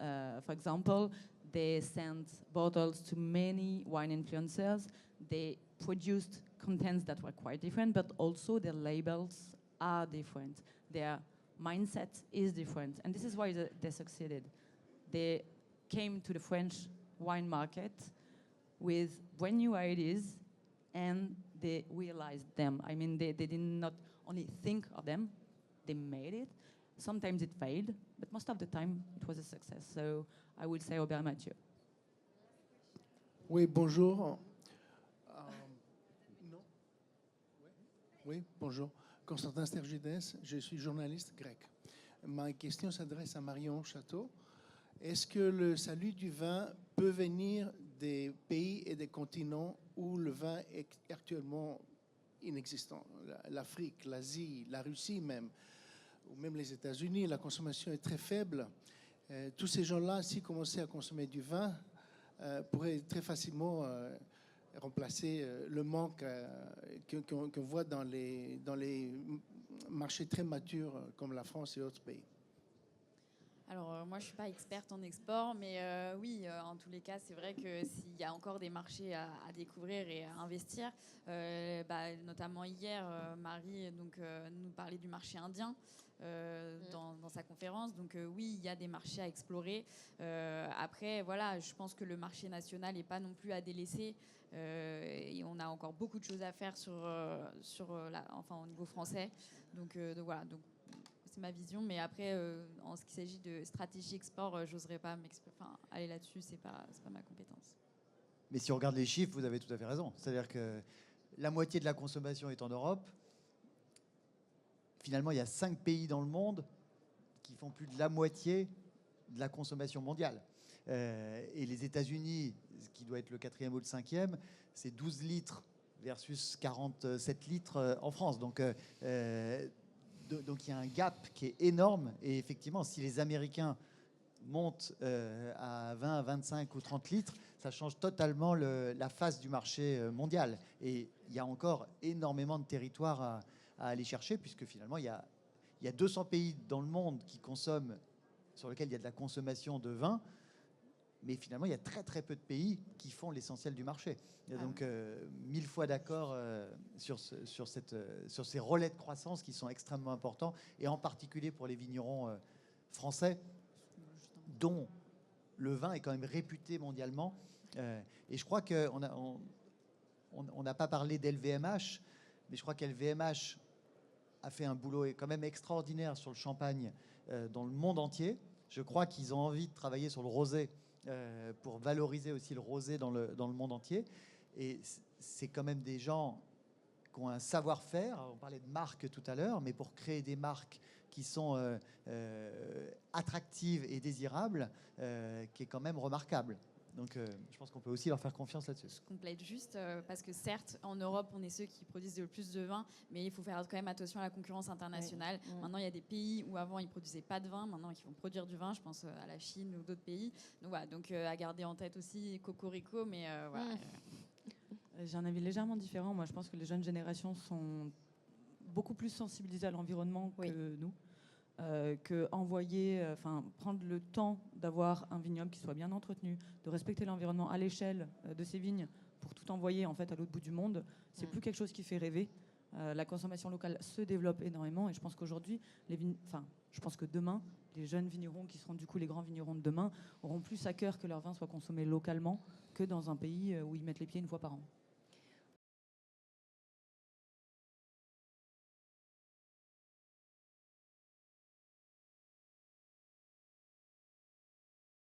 For example, they sent bottles to many wine influencers. They produced contents that were quite different, but also their labels are different. Their mindset is different. And this is why they succeeded. They came to the French wine market with brand new ideas, and they realized them. I mean, they did not only think of them, they made it. Sometimes it failed, but most of the time it was a success. So I would say Aubert Mathieu. Oui, bonjour. Non? Oui, bonjour. Constantin Stergides, je suis journaliste grec. Ma question s'adresse à Marion Château. Est-ce que le salut du vin peut venir des pays et des continents où le vin est actuellement inexistant. L'Afrique, l'Asie, la Russie même, ou même les États-Unis, la consommation est très faible. Tous ces gens-là, s'ils commençaient à consommer du vin, pourraient très facilement remplacer le manque qu'on voit dans les marchés très matures comme la France et autres pays. Alors moi je suis pas experte en export, mais oui, en tous les cas c'est vrai que s'il y a encore des marchés à découvrir et à investir, notamment hier Marie nous parlait du marché indien dans sa conférence, donc oui il y a des marchés à explorer. Après voilà, je pense que le marché national n'est pas non plus à délaisser. Et on a encore beaucoup de choses à faire au niveau français, donc voilà. Donc, c'est ma vision, mais après, en ce qui s'agit de stratégie export, j'oserais pas aller là-dessus, c'est pas ma compétence. Mais si on regarde les chiffres, vous avez tout à fait raison. C'est-à-dire que la moitié de la consommation est en Europe. Finalement, il y a 5 pays dans le monde qui font plus de la moitié de la consommation mondiale. Et les États-Unis, qui doit être le 4e ou le 5e, c'est 12 litres versus 47 litres en France. Donc il y a un gap qui est énorme. Et effectivement, si les Américains montent à 20, 25 ou 30 litres, ça change totalement la face du marché mondial. Et il y a encore énormément de territoires à aller chercher, puisque finalement, il y a 200 pays dans le monde qui consomment, sur lesquels il y a de la consommation de vin. Mais finalement, il y a très très peu de pays qui font l'essentiel du marché. Et donc, 1000 fois d'accord sur ces relais de croissance qui sont extrêmement importants, et en particulier pour les vignerons français, dont le vin est quand même réputé mondialement. Et je crois qu'on n'a pas parlé d'LVMH, mais je crois qu'LVMH a fait un boulot quand même extraordinaire sur le champagne dans le monde entier. Je crois qu'ils ont envie de travailler sur le rosé pour valoriser aussi le rosé dans le monde entier. Et c'est quand même des gens qui ont un savoir-faire. On parlait de marques tout à l'heure, mais pour créer des marques qui sont attractives et désirables, qui est quand même remarquable. Donc je pense qu'on peut aussi leur faire confiance là-dessus. Je complète juste parce que certes, en Europe, on est ceux qui produisent le plus de vin, mais il faut faire quand même attention à la concurrence internationale. Oui. Maintenant, il y a des pays où avant, ils ne produisaient pas de vin, maintenant, ils vont produire du vin, je pense à la Chine ou d'autres pays. Donc voilà, à garder en tête aussi Cocorico, mais voilà. J'ai un avis légèrement différent. Moi, je pense que les jeunes générations sont beaucoup plus sensibilisées à l'environnement que nous. Prendre le temps d'avoir un vignoble qui soit bien entretenu, de respecter l'environnement à l'échelle de ces vignes pour tout envoyer en fait à l'autre bout du monde, c'est plus quelque chose qui fait rêver. La consommation locale se développe énormément, et je pense qu'aujourd'hui, je pense que demain, les jeunes vignerons qui seront du coup les grands vignerons de demain auront plus à cœur que leur vin soit consommé localement que dans un pays où ils mettent les pieds une fois par an.